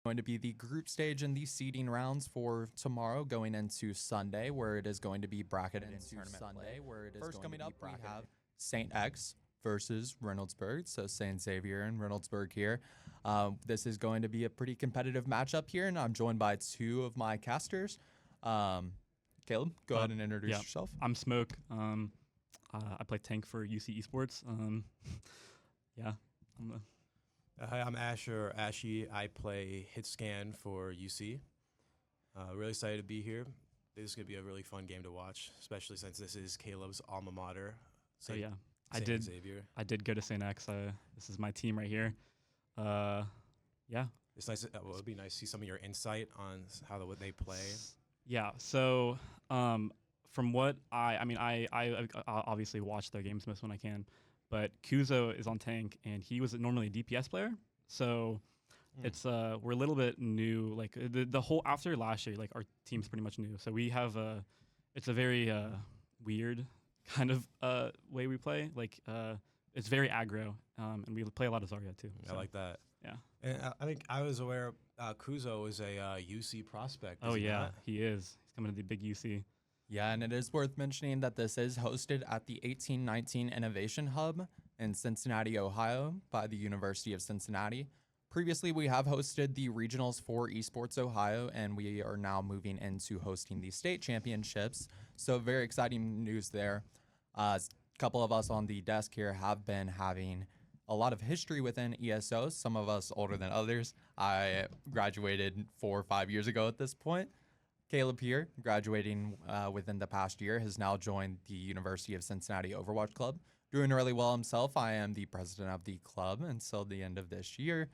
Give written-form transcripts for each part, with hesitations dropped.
Going to be the group stage and the seeding rounds for tomorrow going into Sunday, where it is going to be bracketed into tournament Sunday, where it is first coming up. We have St. X versus Reynoldsburg, so St. Xavier and Reynoldsburg here. This is going to be a pretty competitive matchup here, and I'm joined by two of my casters. Caleb, go ahead and introduce yourself. I'm Smoke. I play tank for UC Esports. Hi, I'm Asher. Ashy. I play hit scan for UC. Really excited to be here. This is going to be a really fun game to watch, especially since this is Caleb's alma mater. I did Xavier. I did go to St. X. This is my team right here. It's nice. It'd be nice to see some of your insight on what they play. Yeah. So, from what I obviously watch their games most when I can, but Kuzo is on tank, and he was normally a DPS player. So, it's we're a little bit new. Like the whole after last year, like our team's pretty much new. So we have it's a very weird kind of way we play. Like it's very aggro, and we play a lot of Zarya too. I like that. Yeah. And I think I was aware Kuzo is a UC prospect. Oh yeah, he is. He's coming to the big UC. Yeah, and it is worth mentioning that this is hosted at the 1819 Innovation Hub in Cincinnati, Ohio by the University of Cincinnati. Previously, we have hosted the regionals for Esports Ohio, and we are now moving into hosting the state championships. So very exciting news there. A couple of us on the desk here have been having a lot of history within ESO, some of us older than others. I graduated 4 or 5 years ago at this point. Caleb here, graduating within the past year, has now joined the University of Cincinnati Overwatch Club. Doing really well himself. I am the president of the club until the end of this year.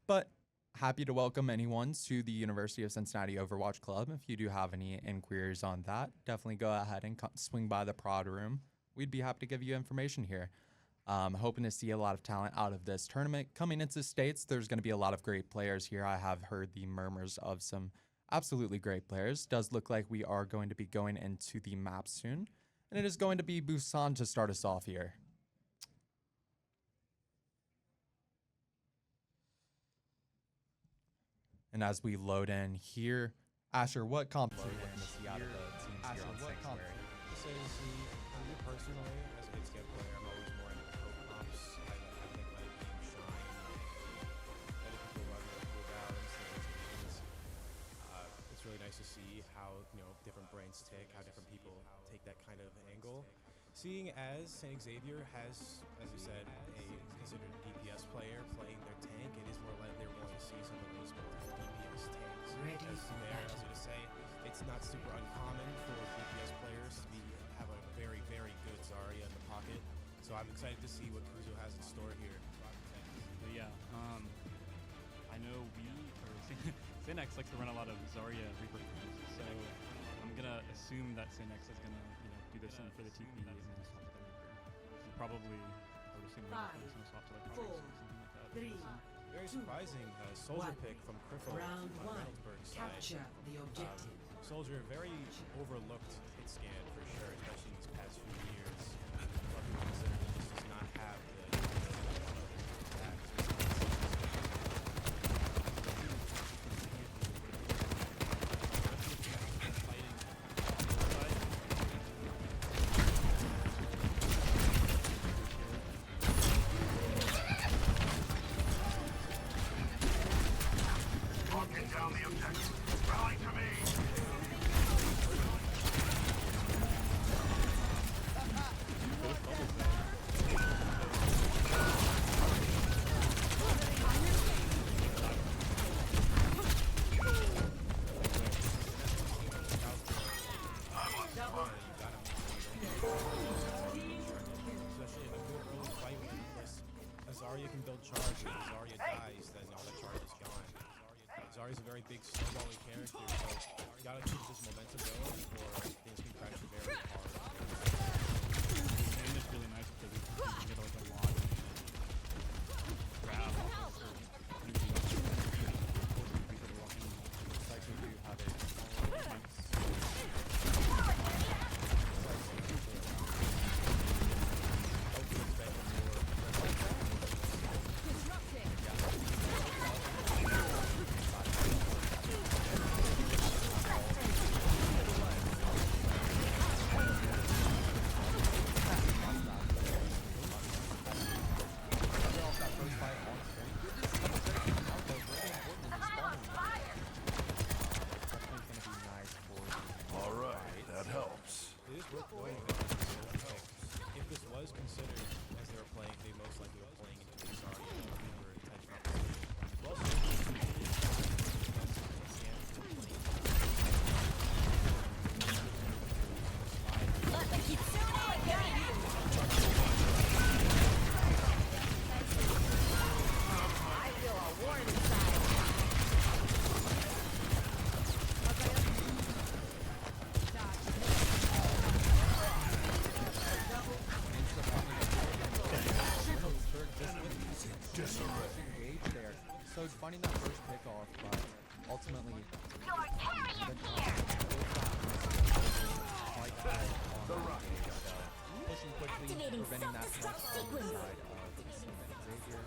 But happy to welcome anyone to the University of Cincinnati Overwatch Club. If you do have any inquiries on that, definitely go ahead and swing by the prod room. We'd be happy to give you information here. Hoping to see a lot of talent out of this tournament. Coming into states, there's going to be a lot of great players here. I have heard the murmurs of some absolutely great players. Does look like we are going to be going into the map soon. And it is going to be Busan to start us off here. And as we load in here, Asher, what comp are you looking to see out of the teams here on Sanctuary? So for me personally, as a hit scan player, I'm always more into pro comps. I think let a game shine, letting people run their cooldowns, their rotations. It's really nice to see how different brains tick, how different people take that kind of angle. Seeing as St. Xavier has, as you said, a considered DPS player playing their tank, it is more likely they're going to see some of those DPS tanks. As I was going to say, it's not super uncommon for DPS players to have a very, very good Zarya in the pocket. So I'm excited to see what Kuzo has in store here. But yeah, I know St. X likes to run a lot of Zarya Reaper crews, so I'm gonna assume that St. X is gonna do this one for the TP and then swap to the Reaper. So probably, I would assume Reynoldsburg's gonna swap to like Protoss or something like that. Very surprising soldier pick from Criffle on Reynoldsburg's side. Capture the objective. Soldier, very overlooked hit scan for sure, especially in these past few years. But considering he just does not have the attacks. Zarya can build charge, and if Zarya dies, then all that charge is gone. Zarya's a very big snowballing character, so you gotta keep this momentum going, or things can crash very hard. And it's really nice because you can get like a lot of grab. Looks like we do have a going if this was considered as they were playing, they most likely were playing into a sorry or intentional decision. Well, I feel a war inside. Engage there. So finding that first pickoff, but ultimately Your carrion here. like that on the engage. So pushing quickly, Activating preventing that self-destruct smoke on the sequence. side of Xavier.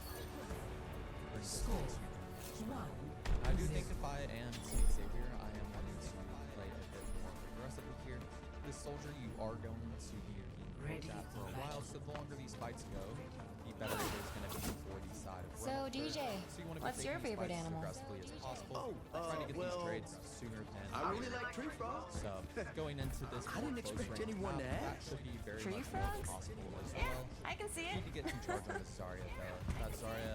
Brings it to I do think if I am Team Xavier, I am wanting to play a bit more aggressively here. This soldier, you are going to be being at for a while, so the longer these fights go, the better it is going to be for the side of So, Reynoldsburg. DJ, So you want to be what's your taking these favorite fights animal? as aggressively as possible. Oh, trying to get well, these trades sooner than I really later. like tree frogs. So going into this I didn't more close expect range anyone to map, that ask. should be very Tree much more frogs? possible as Yeah, well. I can see You it. need to get some charge on this Zarya though. That Zarya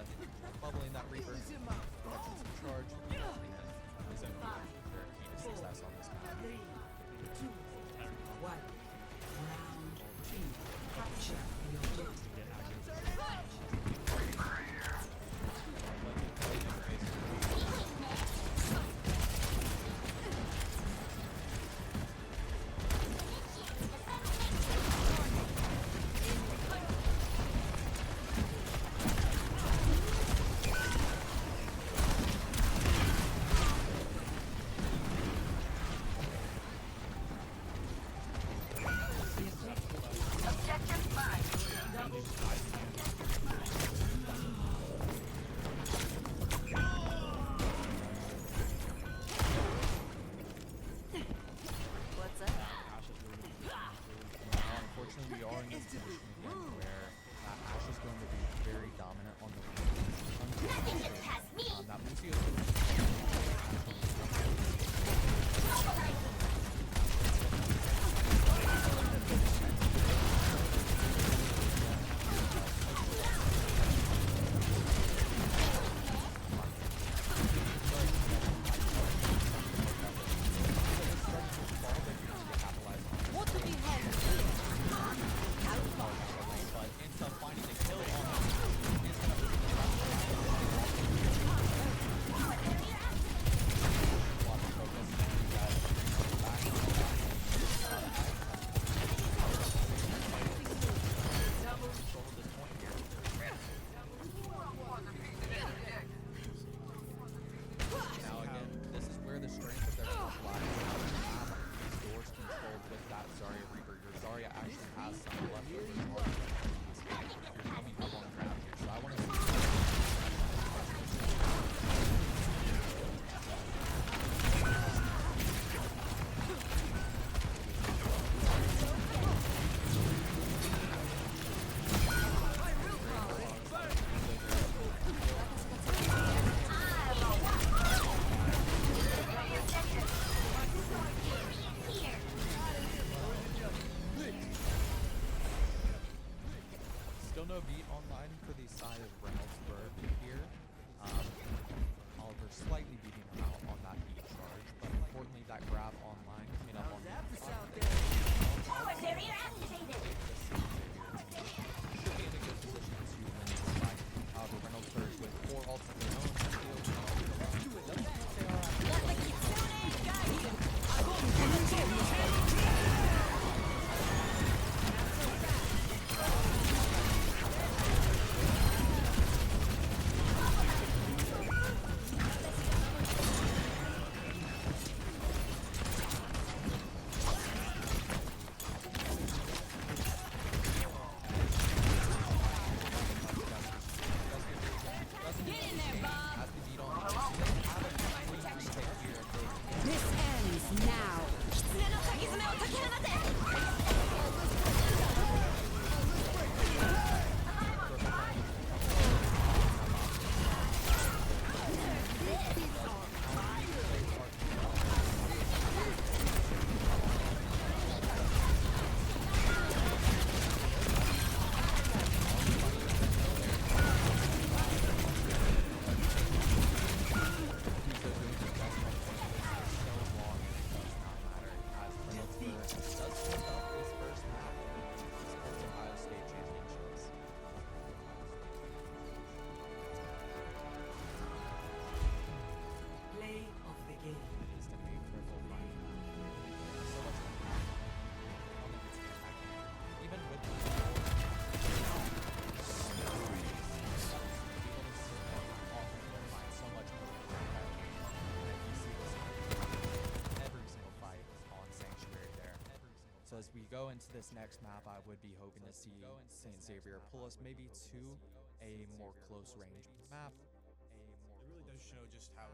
bubbling that Reaper, catching some charge, and is going to be very key to success on this map. Objective mine. What's up? Now, unfortunately, we are in this position again where Ash is going to be very dominant on the lane. Nothing gets past me. That Lucio is going to What do we have here? but ends up finding the kill on is going to Now again, this is where the strength of their top lies. These doors controlled with that Zarya Reaper. Your Zarya actually has some leftover charge. You're coming up on ground here, so I want to see. So as we go into this next map, I would be hoping to see St. Xavier pull us maybe to a more close range map. It really does show just how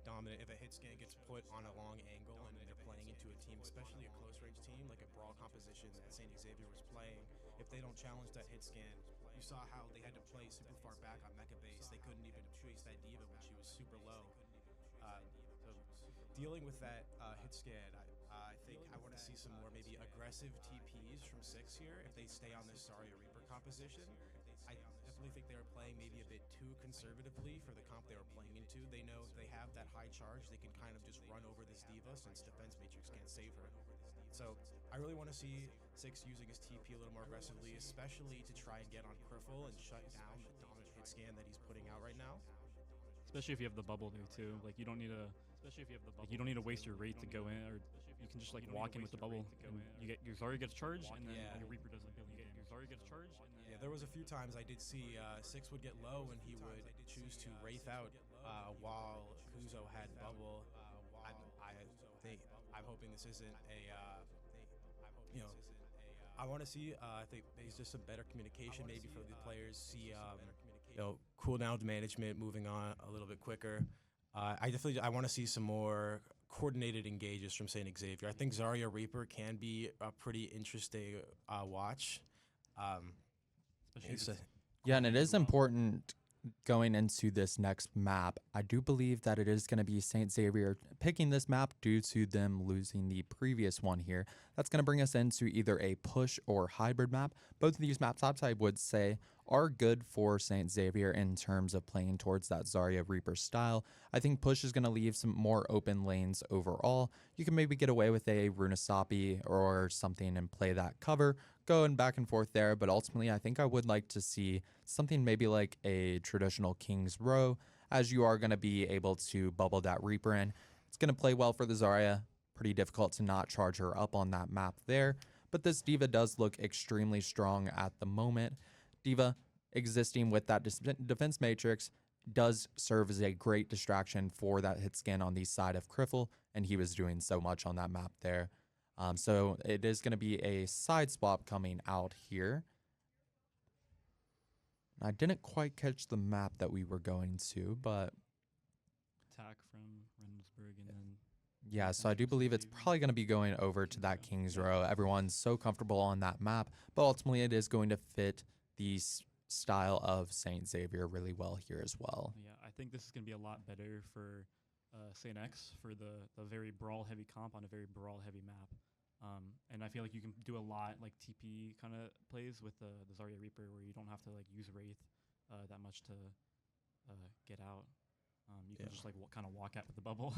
dominant if a hit scan gets put on a long angle and they're playing into a team, especially a close range team like a brawl composition that St. Xavier was playing. If they don't challenge that hit scan, you saw how they had to play super far back on Mecha Base. They couldn't even chase that diva when she was super low. So dealing with that hit scan, I think I want to see some more maybe aggressive TPs from 6 here if they stay on this Zarya Reaper composition. I definitely think they were playing maybe a bit too conservatively for the comp they were playing into. They know if they have that high charge, they can kind of just run over this diva since defense matrix can't save her. So I really want to see 6 using his TP a little more aggressively, especially to try and get on Criffle and shut down the dominant hit scan that he's putting out right now. Especially if you have the bubble there too. Like you don't need to. You don't need to waste your rate to go in, or you can just like walk in with the bubble. And you get your Zarya gets charged, and then your Reaper doesn't build. You get your Zarya gets charged. Yeah, there was a few times I did see 6 would get low and he would choose to wraith out while Kuzo had bubble. I'm hoping this isn't a I want to see I think there's just some better communication maybe for the players. See cooldown management moving on a little bit quicker. I want to see some more coordinated engages from St. Xavier. I think Zarya Reaper can be a pretty interesting watch. Yeah, and it is important going into this next map. I do believe that it is going to be St. Xavier picking this map due to them losing the previous one here. That's going to bring us into either a push or hybrid map. Both of these map types, I would say, are good for St. Xavier in terms of playing towards that Zarya Reaper style. I think push is going to leave some more open lanes overall. You can maybe get away with a Runasapi or something and play that cover, going back and forth there, but ultimately I think I would like to see something maybe like a traditional King's Row, as you are going to be able to bubble that Reaper in. It's going to play well for the Zarya. Pretty difficult to not charge her up on that map there, but this diva does look extremely strong at the moment. Diva existing with that defense matrix does serve as a great distraction for that hit scan on the side of Criffle, and he was doing so much on that map there. So it is going to be a side swap coming out here. I didn't quite catch the map that we were going to, but Attack from Reynoldsburg and then. yeah, so I do believe it's probably going to be going over to that King's Row. Everyone's so comfortable on that map, but ultimately it is going to fit the style of St. Xavier really well here as well. Yeah, I think this is going to be a lot better for St. X for the very brawl-heavy comp on a very brawl-heavy map. And I feel like you can do a lot like TP kind of plays with the Zarya Reaper where you don't have to like use Wraith that much to get out. You can just like kind of walk out with the bubble.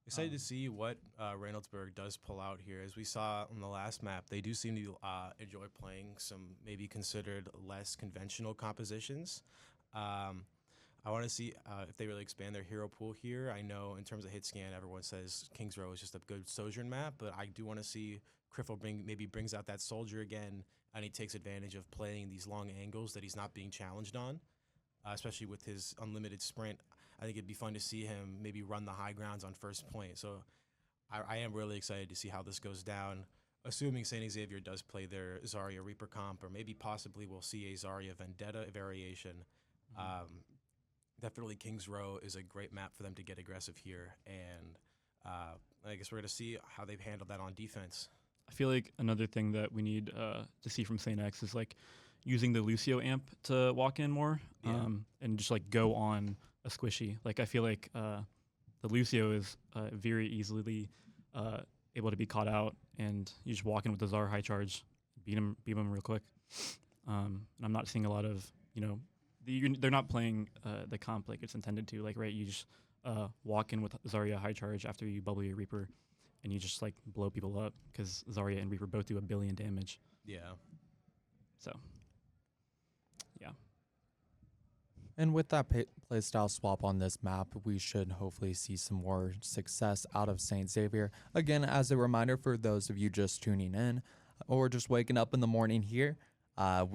Excited to see what Reynoldsburg does pull out here. As we saw on the last map, they do seem to enjoy playing some maybe considered less conventional compositions. I want to see if they really expand their hero pool here. I know in terms of hit scan, everyone says King's Row is just a good Sojourn map, but I do want to see Criffle maybe brings out that soldier again, and he takes advantage of playing these long angles that he's not being challenged on, especially with his unlimited sprint. I think it'd be fun to see him maybe run the high grounds on first point. So I am really excited to see how this goes down, assuming St. Xavier does play their Zarya Reaper comp, or maybe possibly we'll see a Zarya Vendetta variation. Definitely King's Row is a great map for them to get aggressive here, and I guess we're going to see how they've handled that on defense. I feel like another thing that we need to see from St. X is like using the Lucio amp to walk in more and just like go on a squishy. Like I feel like the Lucio is very easily able to be caught out, and you just walk in with the Zar high charge, beat him real quick. And I'm not seeing a lot of, they're not playing the comp like it's intended to. Like, right, you just walk in with Zarya high charge after you bubble your Reaper, and you just like blow people up because Zarya and Reaper both do 1 billion damage. Yeah. So, yeah. And with that playstyle swap on this map, we should hopefully see some more success out of St. Xavier. Again, as a reminder for those of you just tuning in or just waking up in the morning here,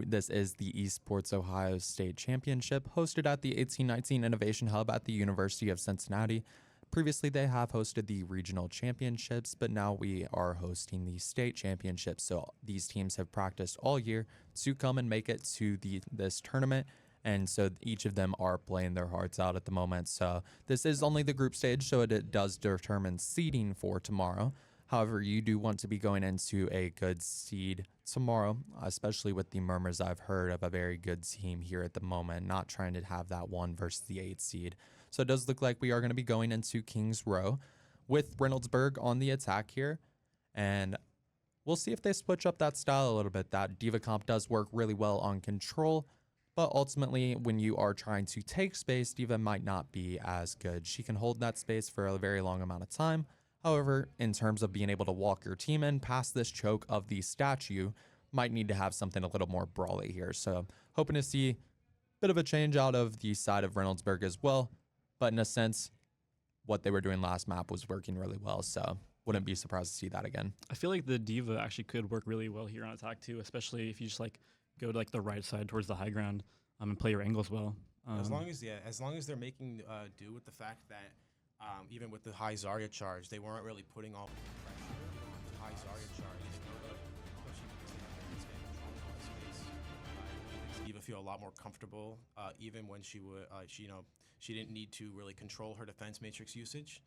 this is the Esports Ohio State Championship hosted at the 1819 Innovation Hub at the University of Cincinnati. Previously, they have hosted the regional championships, but now we are hosting the state championships. So these teams have practiced all year to come and make it to this tournament. And so each of them are playing their hearts out at the moment. So this is only the group stage, so it does determine seeding for tomorrow. However, you do want to be going into a good seed tomorrow, especially with the murmurs I've heard of a very good team here at the moment, not trying to have that 1 versus the 8 seed. So it does look like we are going to be going into Kings Row with Reynoldsburg on the attack here. And we'll see if they switch up that style a little bit. That Diva comp does work really well on control, but ultimately when you are trying to take space, Diva might not be as good. She can hold that space for a very long amount of time. However, in terms of being able to walk your team in past this choke of the statue, might need to have something a little more brawly here. So hoping to see a bit of a change out of the side of Reynoldsburg as well. But in a sense, what they were doing last map was working really well. So wouldn't be surprised to see that again. I feel like the Diva actually could work really well here on attack too, especially if you just like go to like the right side towards the high ground and play your angles well. As long as they're making do with the fact that even with the high Zarya charge, they weren't really putting all the pressure onto high Zarya charge. Diva feel a lot more comfortable, even when she would, she didn't need to really control her defense matrix usage.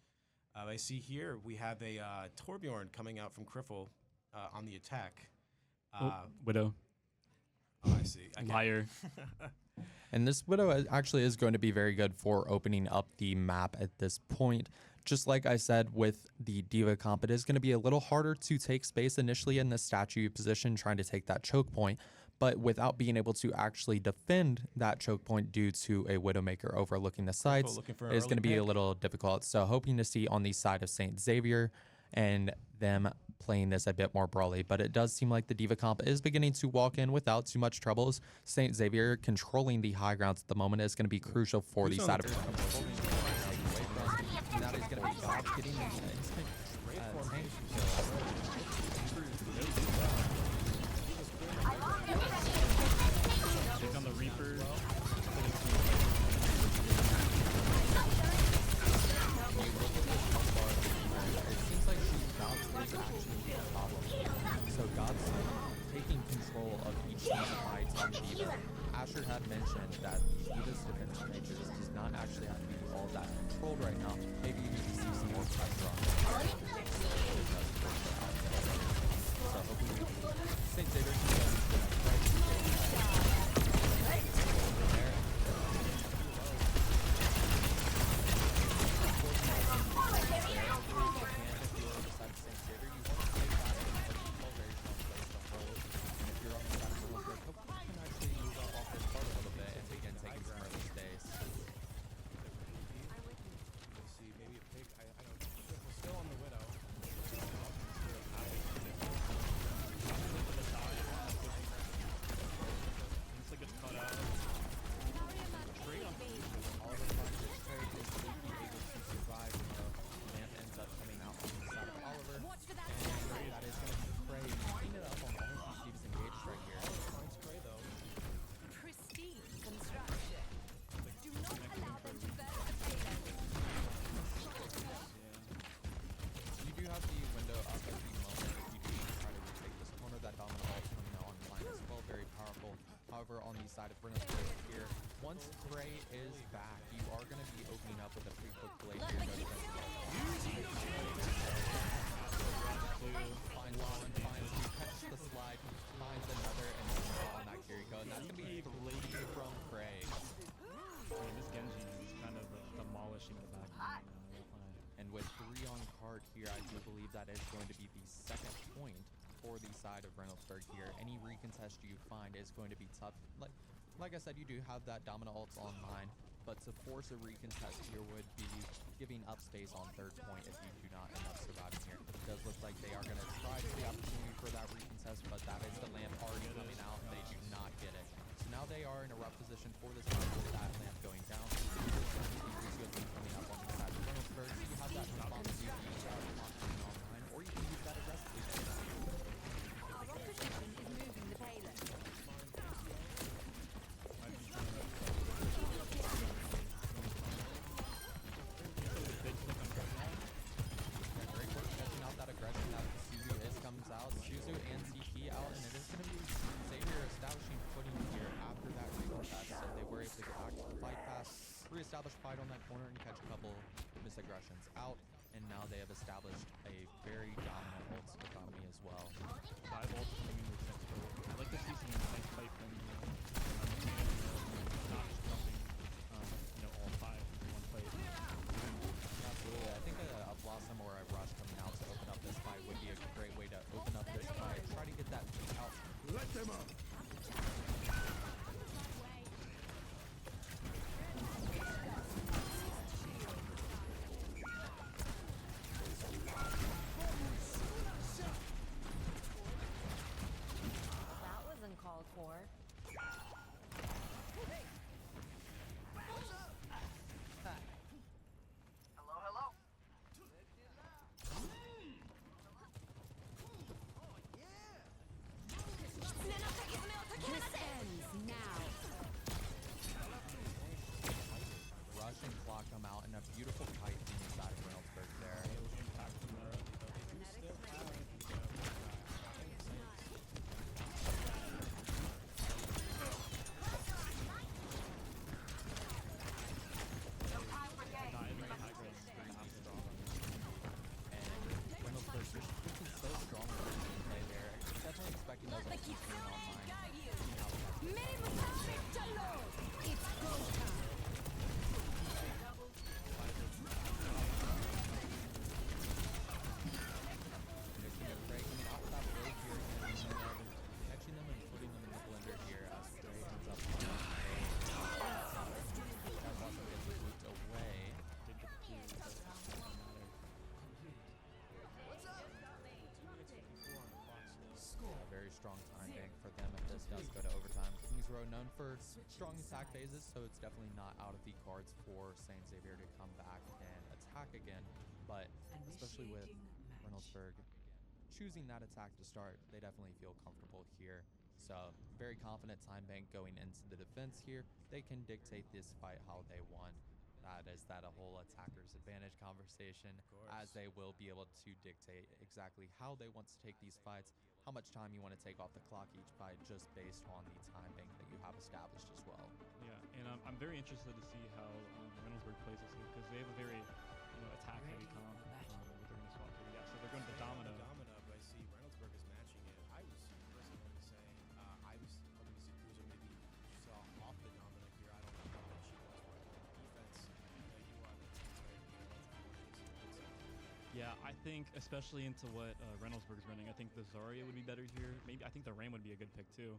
I see here we have a Torbjorn coming out from Criffle on the attack. Widow. Oh, I see. Liar. And this Widow actually is going to be very good for opening up the map at this point. Just like I said with the Diva comp, it is going to be a little harder to take space initially in the statue position, trying to take that choke point. But without being able to actually defend that choke point due to a Widowmaker overlooking the sites, it is going to be a little difficult. So hoping to see on the side of St. Xavier and them playing this a bit more brawly. But it does seem like the Diva comp is beginning to walk in without too much troubles. St. Xavier controlling the high grounds at the moment is going to be crucial for the side of and that is going to be God getting Take on the Reaper. It seems like God's is actually a problem. So God's taking control of each team's fights on Diva. Asher had mentioned that Diva's defense matrix does not actually have to be all that controlled right now. Maybe you need to see some more pressure on it. So hopefully we can St. Xavier can get into the next right. On the side of Reynoldsburg here. Once Gray is back, you are going to be opening up with a pretty quick blade here. Finds one, catches the slide, finds another, and on that Kiriko. And that's going to be blade from Gray. This Genji is kind of demolishing the back. And with 3 on card here, I do believe that is going to be the second point for the side of Reynoldsburg here. Any recontest you find is going to be tough. Like I said, you do have that Domino ult online, but to force a recontest here would be giving up space on third point if you do not end up surviving here. It does look like they are going to try for the opportunity for that recontest, but that is the lamp already coming out and they do not get it. So now they are in a rough position for this round with that lamp going down. Coming up on the side of Reynoldsburg, so you have that bomb online, or you can use that aggressively. strong time bank for them if this does go to overtime. Kings Row known for strong attack phases, so it's definitely not out of the cards for St. Xavier to come back and attack again. But especially with Reynoldsburg choosing that attack to start, they definitely feel comfortable here. So very confident time bank going into the defense here. They can dictate this fight how they want. That is that a whole attacker's advantage conversation, as they will be able to dictate exactly how they want to take these fights, how much time you want to take off the clock each fight, just based on the time bank that you have established as well. Yeah, and I'm very interested to see how Reynoldsburg plays this game because they have a very attack-heavy comp with their new swap here. Yeah, so they're going to Domino. But I see Reynoldsburg is matching it. I was personally going to say I was hoping to see Kuzo maybe saw off the Domino here. I don't know how much she was for defense. You are the Yeah, I think especially into what Reynoldsburg's running, I think the Zarya would be better here. Maybe I think the Ram would be a good pick too.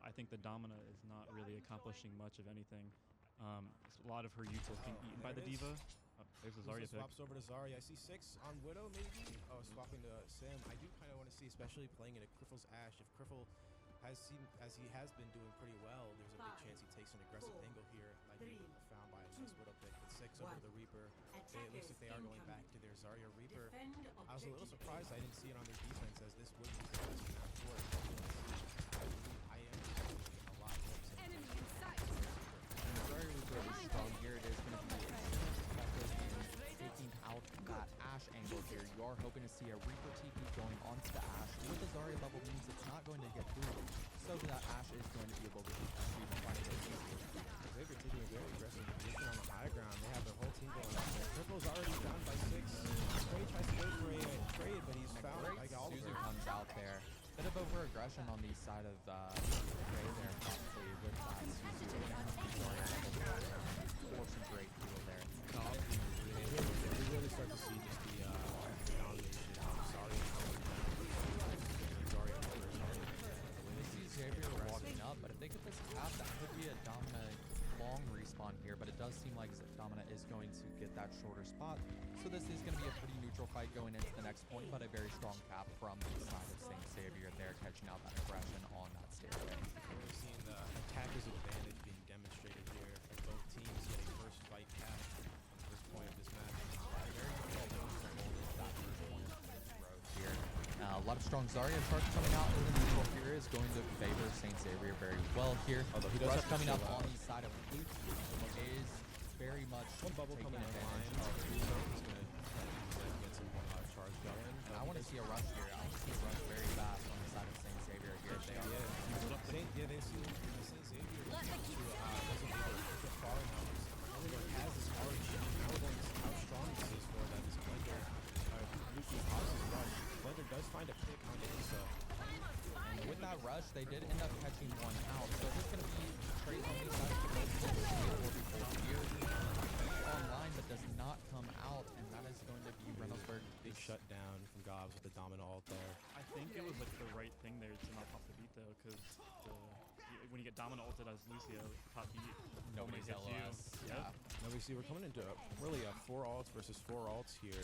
I think the Domina is not really accomplishing much of anything. A lot of her util is being eaten by the Diva. Oh, there's the Zarya pick. Swaps over to Zarya. I see 6 on Widow maybe. Oh, swapping to Sim. I do kind of want to see, especially playing into Criffle's Ash. If Criffle has seen, as he has been doing pretty well, there's a big chance he takes an aggressive angle here. Might be found by a nice Widow pick. With 6 over to the Reaper. It looks like they are going back to their Zarya Reaper. I was a little surprised I didn't see it on their defense, as this would be the best map for it. I am getting a lot more. Enemy in sight. And the Zarya Reaper is strong here. It is going to be effective in taking out that Ashe angle here. You are hoping to see a Reaper TP going onto the Ashe. With the Zarya bubble means it's not going to get through, so that Ashe is going to be able to shoot quite a bit easier. Xavier taking a very aggressive position on the high ground. They have their whole team going up there. Cripple's already down by 6. Trey tries to go for a trade, but he's found like all Suzu comes out there. Bit of over aggression on the side of Ray there, probably with that Suzu. Force some great heal there. We really start to see just the domination. We see Xavier walking up, but if they get this cap, that could be a Domina long respawn here, but it does seem like Domina is going to get that shorter spot. So this is going to be a pretty neutral fight going into the next point, but a very strong cap from the side of St. Xavier there, catching out that aggression on that stairway. We're seeing the attacker's advantage being demonstrated here. Both teams getting first fight cap on the first point of this match. Very difficult to hold that first point of this road here. A lot of strong Zarya charge coming out in the neutral here is going to favor St. Xavier very well here. Although he does Rush have coming up to on the side of Luke is very much one bubble taking coming advantage online. of He's going to get some charge going. And I want to see a rush here. I want to see a rush very fast on the side of St. Xavier here. They are They see St. Xavier wasn't able to get far enough. Reynoldsburg has this arch. Now we're going to see how strong this is for them. This Blender, Luki pops his rush. Blender does find a pick on Issa. And with that rush, they did end up catching one out. So there's going to be trades on these sides of the here online, but does not come out, and that is going to be Reynoldsburg. Big shutdown from Gobs with the dominant ult there. I think it was like the right thing there to not pop the beat though, because when you get dominant ulted as Lucio, top beat, Nobody's hits LOS. you. Yeah. Now we see we're coming into really a 4 ults versus 4 ults here.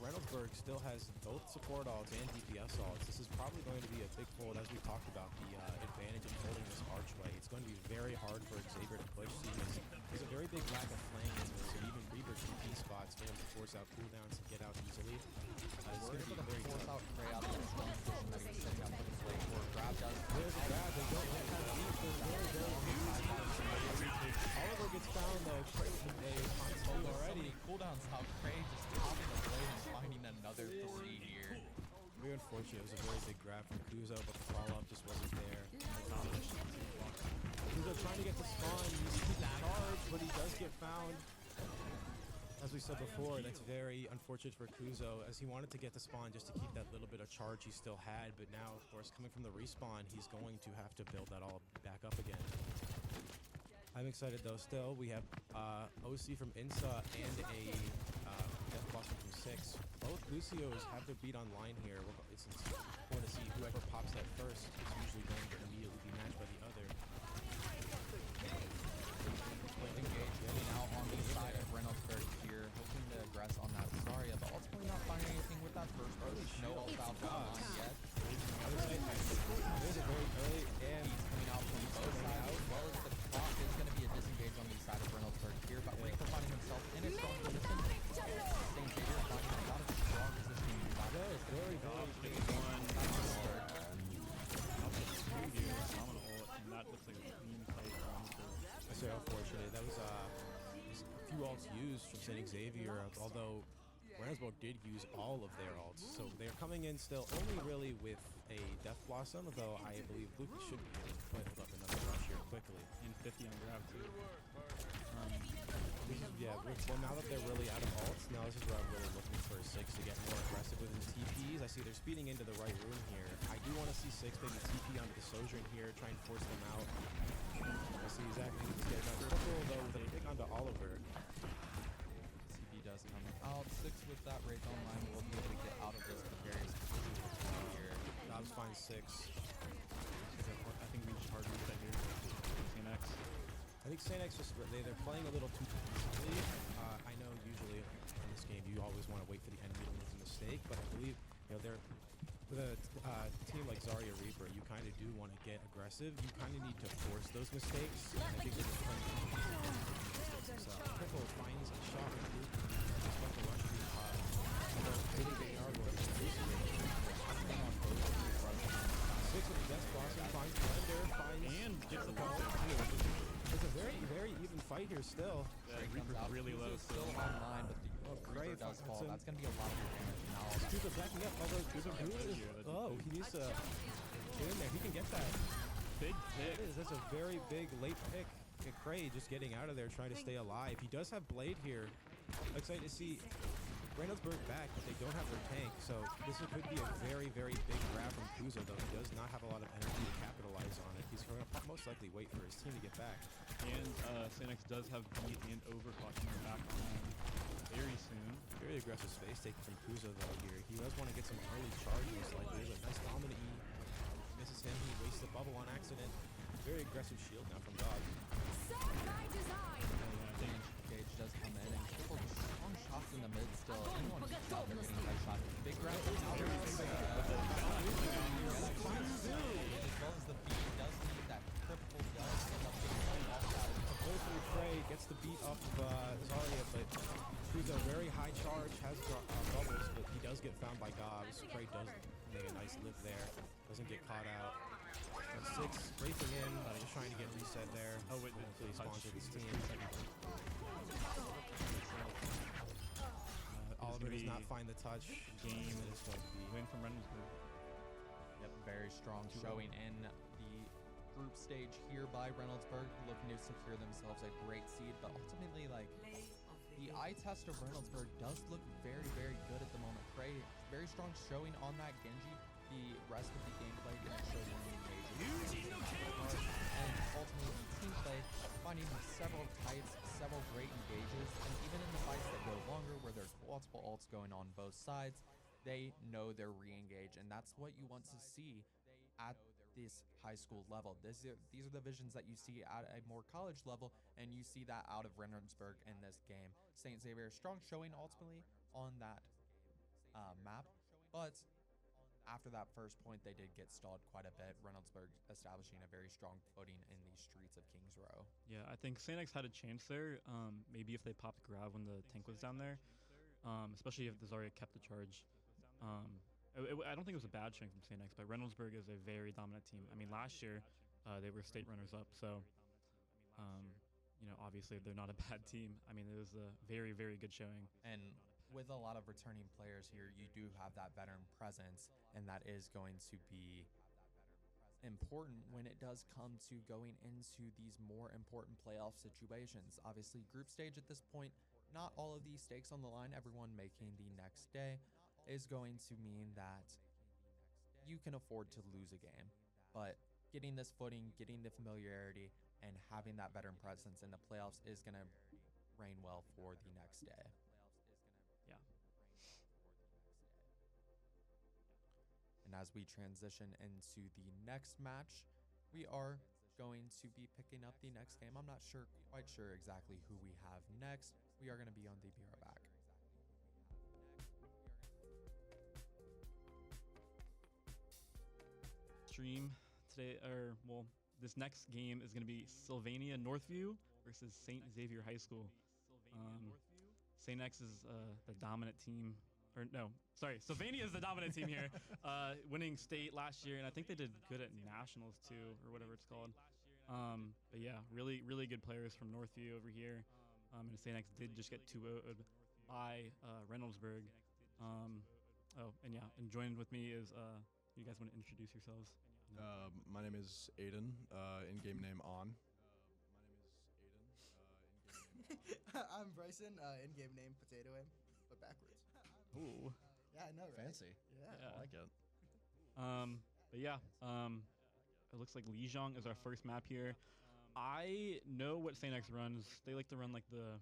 Reynoldsburg still has both support ults and DPS ults. This is probably going to be a big fold, as we talked about, the advantage of holding this archway. It's going to be very hard for Xavier to push. There's a very big lack of flank in this, and even Reaper TP spots for him to force out cooldowns and get out easily. It's going to be very Force tough. out Trey out of the strong position that he's setting up for the play for. Grab does. There's a grab. They don't let that lead. They're very Oliver gets found though. Trey with a console already. Cooldowns out. Trey just popping the blade and finding another 3 here. Very unfortunate. It was a very big grab from Kuzo, but the follow-up just wasn't there. Kuzo trying to get the spawn. He's charged, but he does get found. As we said before, that's very unfortunate for Kuzo, as he wanted to get the spawn just to keep that little bit of charge he still had, but now, of course, coming from the respawn, he's going to have to build that all back up again. I'm excited though. Still, we have OC from Insa and a Death Blossom from 6. Both Lucios have their beat online here. It's important to see whoever pops that first is usually going to immediately be matched by the other. Engage getting out on the side of Reynoldsburg here, hoping to aggress on that Zarya, but ultimately not finding anything with that first push. No ult out online yet. St. Xavier, although Reynoldsburg did use all of their ults. So they're coming in still only really with a Death Blossom, though I believe Luke should be able to put up another rush here quickly. And 50 on grab too. Well, now that they're really out of ults, now this is where I'm really looking for Six to get more aggressive with his TPs. I see they're speeding into the right room here. I do want to see Six maybe TP onto the Sojourn here, try and force them out. I see exactly who's getting out triple, though, with a pick onto Oliver. CP does come out. Six with that Wraith online will be able to get out of this precarious position here. Dobbs finds Six. I think we just hard reset here. CNX. I think St. X just they're playing a little too easily. I know usually in this game you always want to wait for the enemy to make a mistake, but I believe they're with a team like Zarya Reaper, you kind of do want to get aggressive. You kind of need to force those mistakes. I think they're just playing mistakes themselves. Triple finds a shot with Luke. He's about to rush the they are going to Six with the Death Blossom finds Blender, finds And gets the ball. It's a very, very even fight here still. Yeah, Reaper's really low Still online, but the Great. Reaper does fall. That's going to be a lot of your damage now. Kuza backing up, although Kuza he needs to get in there. He can get that. Big It pick. is. That's a very big late pick. And Cray just getting out of there, trying to stay alive. He does have Blade here. Excited to see Reynoldsburg back, but they don't have their tank. So this could be a very, very big grab from Kuza, though he does not have a lot of energy to capitalize on it. He's going to most likely wait for his team to get back. And CNX does have beat and overclock coming back very soon. Very aggressive space taking from Kuza, though, here. He does want to get some early charges, likely, but nice dominant E. Misses him. He wastes the bubble on accident. Very aggressive shield now from Dog. Serve my design. Gage does come in and triple strong shots in the mid still. Anyone who's out there getting headshot. Big grab from Alvarez. As well as the beat does need that triple does end up getting off that. Goes through Trey, gets the beat off of Zarya, but Kuza very high charge, has bubbles, but he does get found by Gobbs. Trey does make a nice live there, doesn't get caught out. And Six racing in, just trying to get reset there. Oh, wait, Hopefully sponsor this team. Oliver does not find the touch. Game It is going to be win from Reynoldsburg. Yep, very strong showing in the group stage here by Reynoldsburg, looking to secure themselves a great seed, but ultimately, like, the eye test of Reynoldsburg does look very, very good at the moment. Cray, very strong showing on that Genji. The rest of the gameplay didn't show any major. And ultimately, the team play, finding several kites, several great engages, and even in the fights that go longer, where there's multiple ults going on both sides, they know they're re-engaged, and that's what you want to see at this high school level. These are the visions that you see at a more college level, and you see that out of Reynoldsburg in this game. St. Xavier, strong showing ultimately on that map, but after that first point, they did get stalled quite a bit. Reynoldsburg establishing a very strong footing in the streets of Kings Row. Yeah, I think CNX had a chance there. Maybe if they popped grab when the tank was down there, especially if the Zarya kept the charge. I don't think it was a bad showing from CNX, but Reynoldsburg is a very dominant team. I mean, last year they were state runners up, so obviously they're not a bad team. I mean, it was a very, very good showing. And with a lot of returning players here, you do have that veteran presence, and that is going to be important when it does come to going into these more important playoff situations. Obviously, group stage at this point, not all of these stakes on the line. Everyone making the next day is going to mean that you can afford to lose a game, but getting this footing, getting the familiarity, and having that veteran presence in the playoffs is going to reign well for the next day. Yeah. And as we transition into the next match, we are going to be picking up the next game. I'm not quite sure exactly who we have next. We are going to be on the BR back. Stream today, this next game is going to be Sylvania Northview versus St. Xavier High School. St. X is the dominant team. Or no, sorry, Sylvania is the dominant team here, winning state last year, and I think they did good at nationals too, or whatever it's called. But yeah, really, really good players from Northview over here. And Sanex did just get 2-0'd by Reynoldsburg. And joined with me is, you guys want to introduce yourselves? My name is Aiden, in-game name On. I'm Bryson, in-game name Potato Aim, but backwards. Ooh. Yeah, I know, right? Fancy. Yeah. I like it. But yeah, it looks like Lijiang is our first map here. I know what Sanex runs. They like to run like the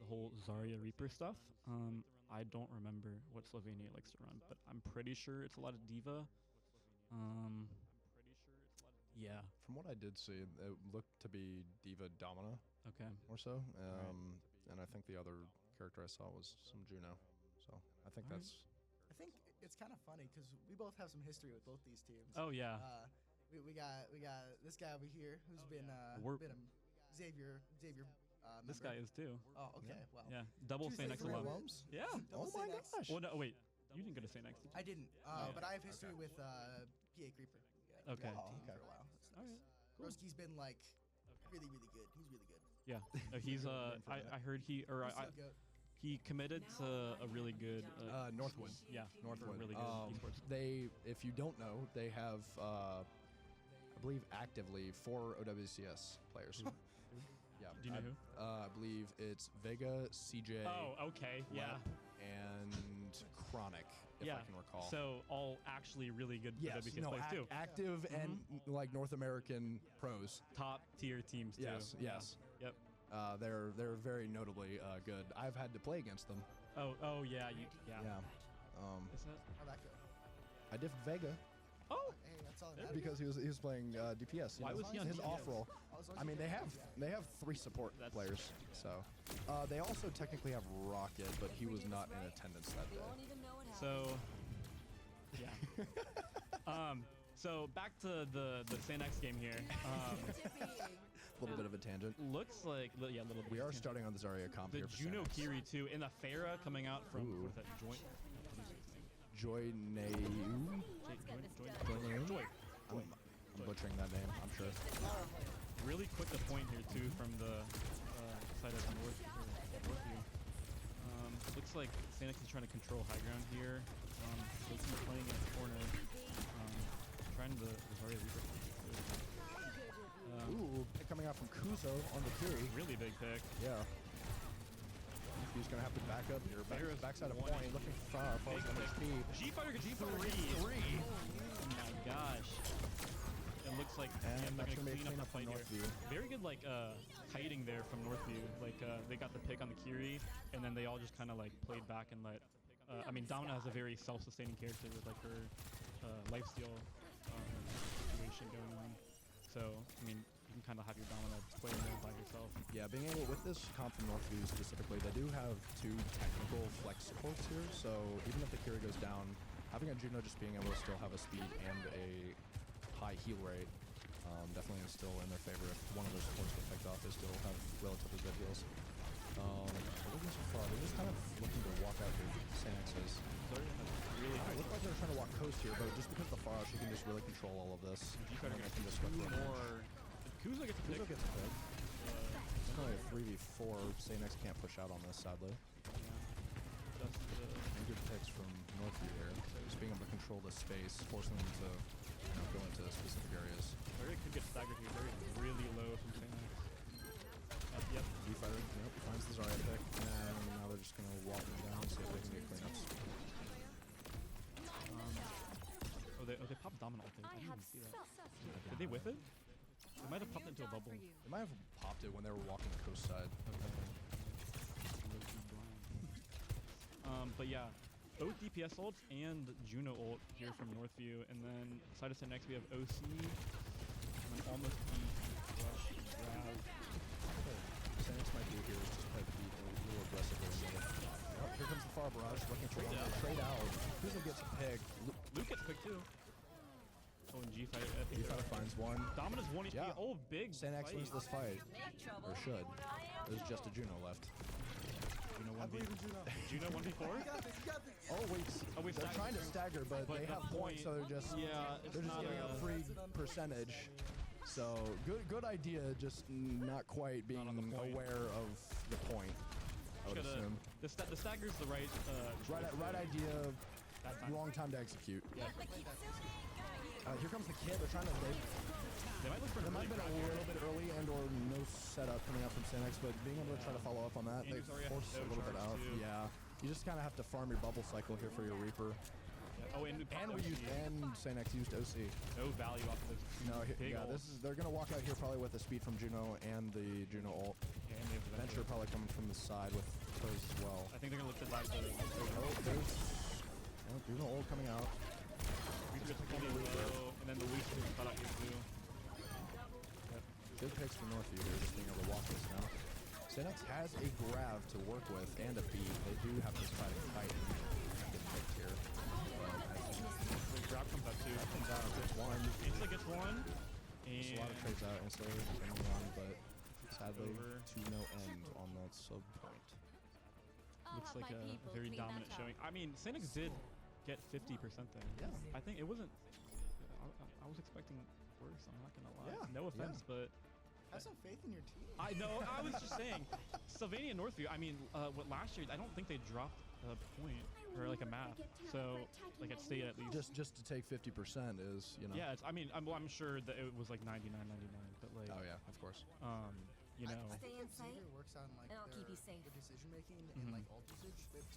whole Zarya Reaper stuff. I don't remember what Slovenia likes to run, but I'm pretty sure it's a lot of D.Va. Yeah. From what I did see, it looked to be D.Va Domina Okay. or so. And I think the other character I saw was some Juno. So I think Alright. that's... I think it's kind of funny because we both have some history with both these teams. Oh yeah. We got this guy over here who's been We're- been a Xavier This member. guy is too. Oh, okay. Well, Yeah. Double Tuesday Sanex for alum. alums? Yeah. Double Oh my Sanex. gosh! Well, no, wait. You didn't go to Sanex, did you? I didn't, Yeah. but I have history with PA Creeper. Yeah, Okay. we've been a team Okay. For a while. That's All nice. right. Broski's been like really good. He's really good. Yeah. He's I heard he or He's I so good. he committed to a really good Northwood. Yeah, Northwood. for really good esports. They, if you don't know, they have, I believe, actively 4 OWCS players. Yeah. Do you know who? I believe it's Vega, CJ, Oh, okay. Yeah. Lep, and Chronic, if Yeah. I can recall. So all actually really good yes, WCS no, players too. active and like North American pros. Top tier teams too. Yes, yes. Yep. They're very notably good. I've had to play against them. Oh yeah. Yeah. Yeah. Is that? How'd that go? I diffed Vega Oh. Hey, that's all that matters. because he was playing DPS. you Why know, was he on his DPS? off roll? As long I as mean, you- they have 3 support That's- players. So they also technically have Rocket, but he was not in attendance that day. Won't even know it So. Yeah. So back to the Sanex game here. A little bit of a tangent. Looks like a little bit. We are of a starting on the Zarya comp the here for Juno Sanex. Kiri too, and the Farah coming out from Ooh. what is that joint? Joy Neu. Joy. I'm butchering that name, I'm sure. Really quick to point here too from the side of Northview. Looks like Sanex is trying to control high ground here. So he's playing in a corner, trying the Zarya Reaper. Ooh, pick coming out from Kuzo on the Kiri. Really big pick. Yeah. He's going to have to back up here. Farah's Backside of one. point, looking far as Big HP. G-Fighter gets G-Fighter three. gets 3. Oh my gosh. It looks like And they're that's gonna gonna be a clean up the cleanup fight from here. Northview. Very good like kiting there from Northview. Like they got the pick on the Kiri, and then they all just kind of like played back and let. I mean, Domina has a very self-sustaining character with like her lifesteal situation going on. So I mean, you can kind of have your Domina play there by yourself. Yeah, being able, with this comp from Northview specifically, they do have 2 technical flex supports here, so even if the Kiri goes down, having a Juno just being able to still have a speed and a high heal rate definitely is still in their favor. If one of those supports get picked off, they still have relatively good heals. Looking so far, they're just kind of looking to walk out here. Sanex is. Really It looked like they're trying to walk coast here, but just because of the far out, she can just really control all of this. G-Fighter And they gets can just go for it. more. Kuzo gets a pick. Kuzo gets a pick. It's only a 3v4. Sanex can't push out on this, sadly. Just, And good picks from Northview here. Just being able to control the space, forcing them to go into specific areas. Very could get staggered here. Very really low from Sanex. Yep. G-Fighter, yep, finds the Zarya pick, and now they're just going to walk them down and see if they can get cleanups. They popped Domino ult. I I didn't even have see that. such Did they whiff it? They might have popped it into a bubble. They might have popped it when they were walking the coast side. But yeah, both DPS ults and Juno ult here from Northview, and then side of next we have OC, and then almost beat Rush Grab. Sanex might do here is just play the beat a little aggressively. Oh, here comes the far barrage, looking for one to trade out. Kuzo gets a pick. Luke gets picked too. Oh, and G-Fighter. G-Fighter finds one. Domina's 1 HP. Yeah. Oh, big Sanex fight. wins this fight. Or should. There's just a Juno left. Juno I 1v. believe in Juno. Juno 1v4? You got this. You got this. Oh wait, wait, they're stagger. trying to stagger, but But they the have points, so they're just Yeah, it's they're just not giving a- a free percentage. So good idea, just not quite being on the point. aware of the point. I would assume. The stagger's the right. Right idea, That time. wrong time to execute. Yeah. Here comes the kid. They're trying to. They might look for There an might early have been grab a here. little bit early and/or no setup coming out from Sinex, but being able to try to follow up on that, And they he's already force had a little bit no out. charge, too. Yeah, you just kind of have to farm your bubble cycle here for your Reaper. Oh, and And Sinex used OC. no value off of this. No, big yeah, ult. they're gonna walk out here probably with the speed from Juno and the Juno ult. Yeah, and they have the Venture probably coming from the side with hers as well. I think they're gonna look to dive the. Oh, there's Juno ult coming out. Reaper gets really low, and then the Lucian is cut out here too. Good picks from Northview here, just being able to walk this now. Sinex has a grav to work with and a beat. They do have to try to fight and get picked here. The grab comes out too. Comes out, gets one. Insta gets one. There's a lot of And trades out instantly coming on, but sadly over. to no end on that sub point. looks like a very dominant showing. I mean, Sinex did get 50% there. Yeah. I think it wasn't. I was expecting worse. I'm not gonna lie. Yeah, No offense, but Have some faith in your team. I know. I was just saying, Sylvania and Northview. I mean, what last year? I don't think they dropped a point or like a map. So like at state at least. Just to take 50% is, you know. Yeah. I mean, I'm sure that it was like 99, 99, but like. Oh yeah, of course. You know. I Stay think in sight, Xavier works on like and I'll keep you safe. their decision making Mhm. and like ult usage.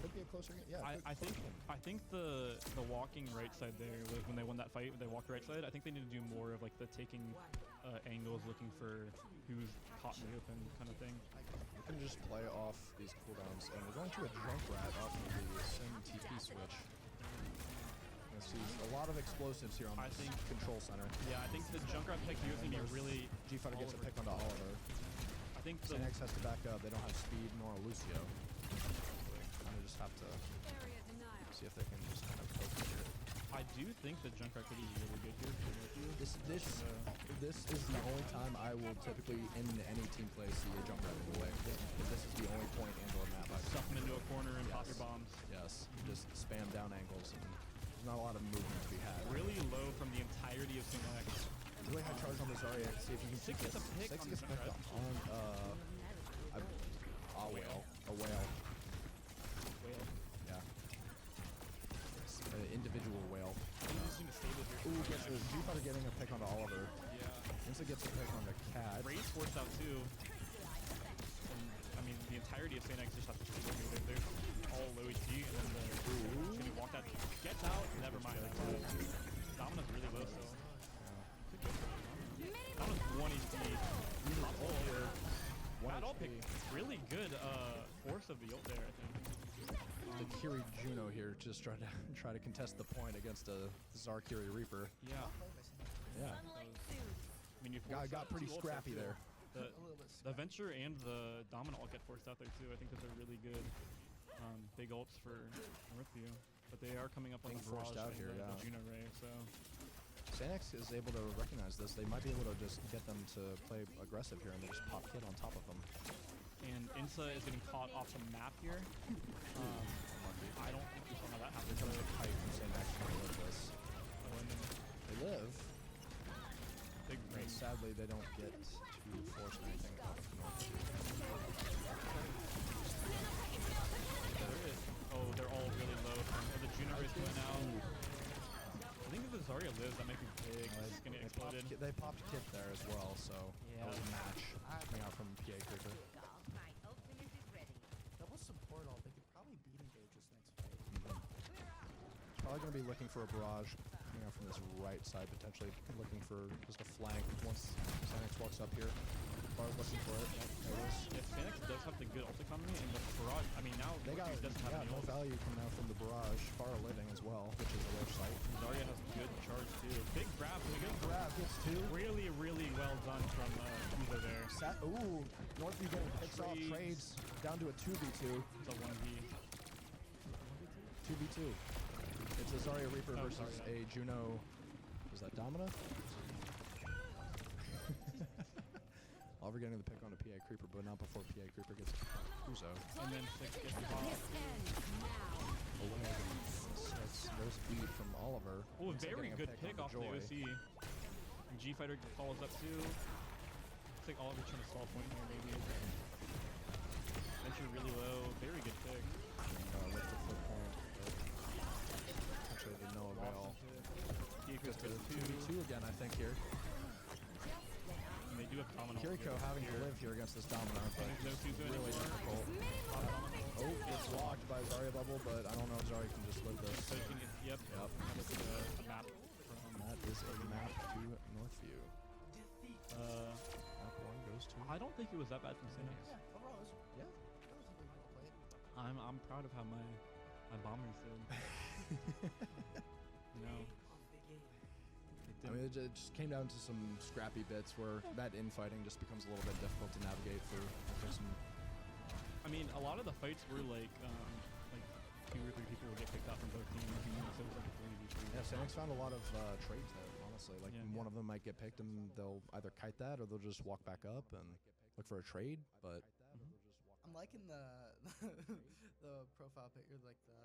Could be a closer game. Yeah. I think the walking right side there was when they won that fight. They walked right side. I think they need to do more of like the taking angles, looking for who's caught in the open kind of thing. You can just play off these cooldowns, and we're going to a Junkrat off of the Sim TP switch. You see a lot of explosives here on I this think- control center. Yeah, I think the Junkrat pick here is gonna be really. G-Fighter gets a Oliver. pick onto Oliver. I think the Sinex has to back up. They don't have speed nor a Lucio. Kind of just have to Area denial. see if they can just kind of poke it here. I do think the Junkrat could be really good here for Northview. This is the only time I will typically in any team play see a Junkrat in the way. Because this is the only point and/or map I Stuff them into a corner and pop your Yes. bombs. Yes, just spam down angles, and there's not a lot of movement to be had. Really low from the entirety of Sinex. Really high charge on this Zarya. See if you can Six keep gets a this. pick Six on gets the picked Junkrat. on a whale. A whale. Whale. Yeah. An individual whale. Just need to stable here. Ooh, gets the G-Fighter getting a pick onto Oliver. Yeah. Insta gets a pick on the cat. Raise forced out too. And, I mean, the entirety of Sinex just have to stay here. They're all low HP, and then the Jimmy walked out, gets out. Never mind. Domina's really low still. Domina's 1 HP. Top ult here. Bad ult pick. Really good force of the ult there, I think. The Kiri Juno here just trying to contest the point against a Zarkiri Reaper. Yeah. Yeah. I mean, you Got pretty scrappy there. The, the Venture and the Dominant all get forced out there too. I think those are really good big ults for Northview. But they are coming up on Being the Barrage forced out and here, the yeah. Juno Ray, so Sinex is able to recognize this. They might be able to just get them to play aggressive here and then just pop kid on top of them. and Insa is getting caught off the map here. I don't think we saw how that Here happened. comes the kite from Sinex trying to live this. Oh, and then They live, big but brain. sadly they don't get to force anything off the Northview. There is. Oh, they're all really low. Oh, the Juno Ray's going out. I think if the Zarya lives, that might be big. It's gonna get exploded. They popped Kit there as well, so Yeah. that was a match coming out from PA Creeper. My ultimate is ready. Double support ult. They could probably beat engage this next fight. Probably going to be looking for a barrage coming out from this right side, potentially looking for just a flank once Sinex walks up here. Bar's looking for it. There it is. Yeah, Sinex does have the good ult economy, and the barrage. I mean, now They got Northview doesn't have any no ult. value coming out from the barrage. Far living as well, which is a rare sight. Zarya has good charge too. Big grab. Big Grab gets two. Really, really well done from Kuzo there. Ooh, Northview getting picks off Trades. trades down to a 2v2. It's a 1v. 2v2. It's a Zarya Reaper Oh, versus sorry, a Juno. Was that Domina? Oliver getting the pick on a PA Creeper, but not before PA Creeper gets Kuzo. And then 6 gets caught. This ends now. Away. No speed from Oliver. Oh, Looks like very getting a good on pick the off the Joy. OC. G Fighter follows up too. Looks like Oliver trying to stall point here maybe. Venture really low. Very good pick. With the flip point, but actually to no avail. Kiriko's Just a good 2v2 again, I think, here. And they do have Domino. Kiriko having to live here against this Domino, but No Suzu really anymore. difficult. Oh, it's locked by Zarya Bubble, but I don't know if Zarya can just live this. So you can get, yep. Yep. That was a map from That is a map to Northview. Map 1 goes to... I don't think it was that bad from Cynics. Yeah, overall, it was, Yeah. that was something well played. I'm proud of how my bombers did. You know. I mean, it just came down to some scrappy bits where that infighting just becomes a little bit difficult to navigate for some... I mean, a lot of the fights were like 2 or 3 people would get picked up from both teams. So it was like a 3v3. Yeah, Cynics found a lot of trades there, honestly. Like, Yeah. one of them might get picked and they'll either kite that or they'll just walk back up and look for a trade, but... I'm liking the the profile picture, like the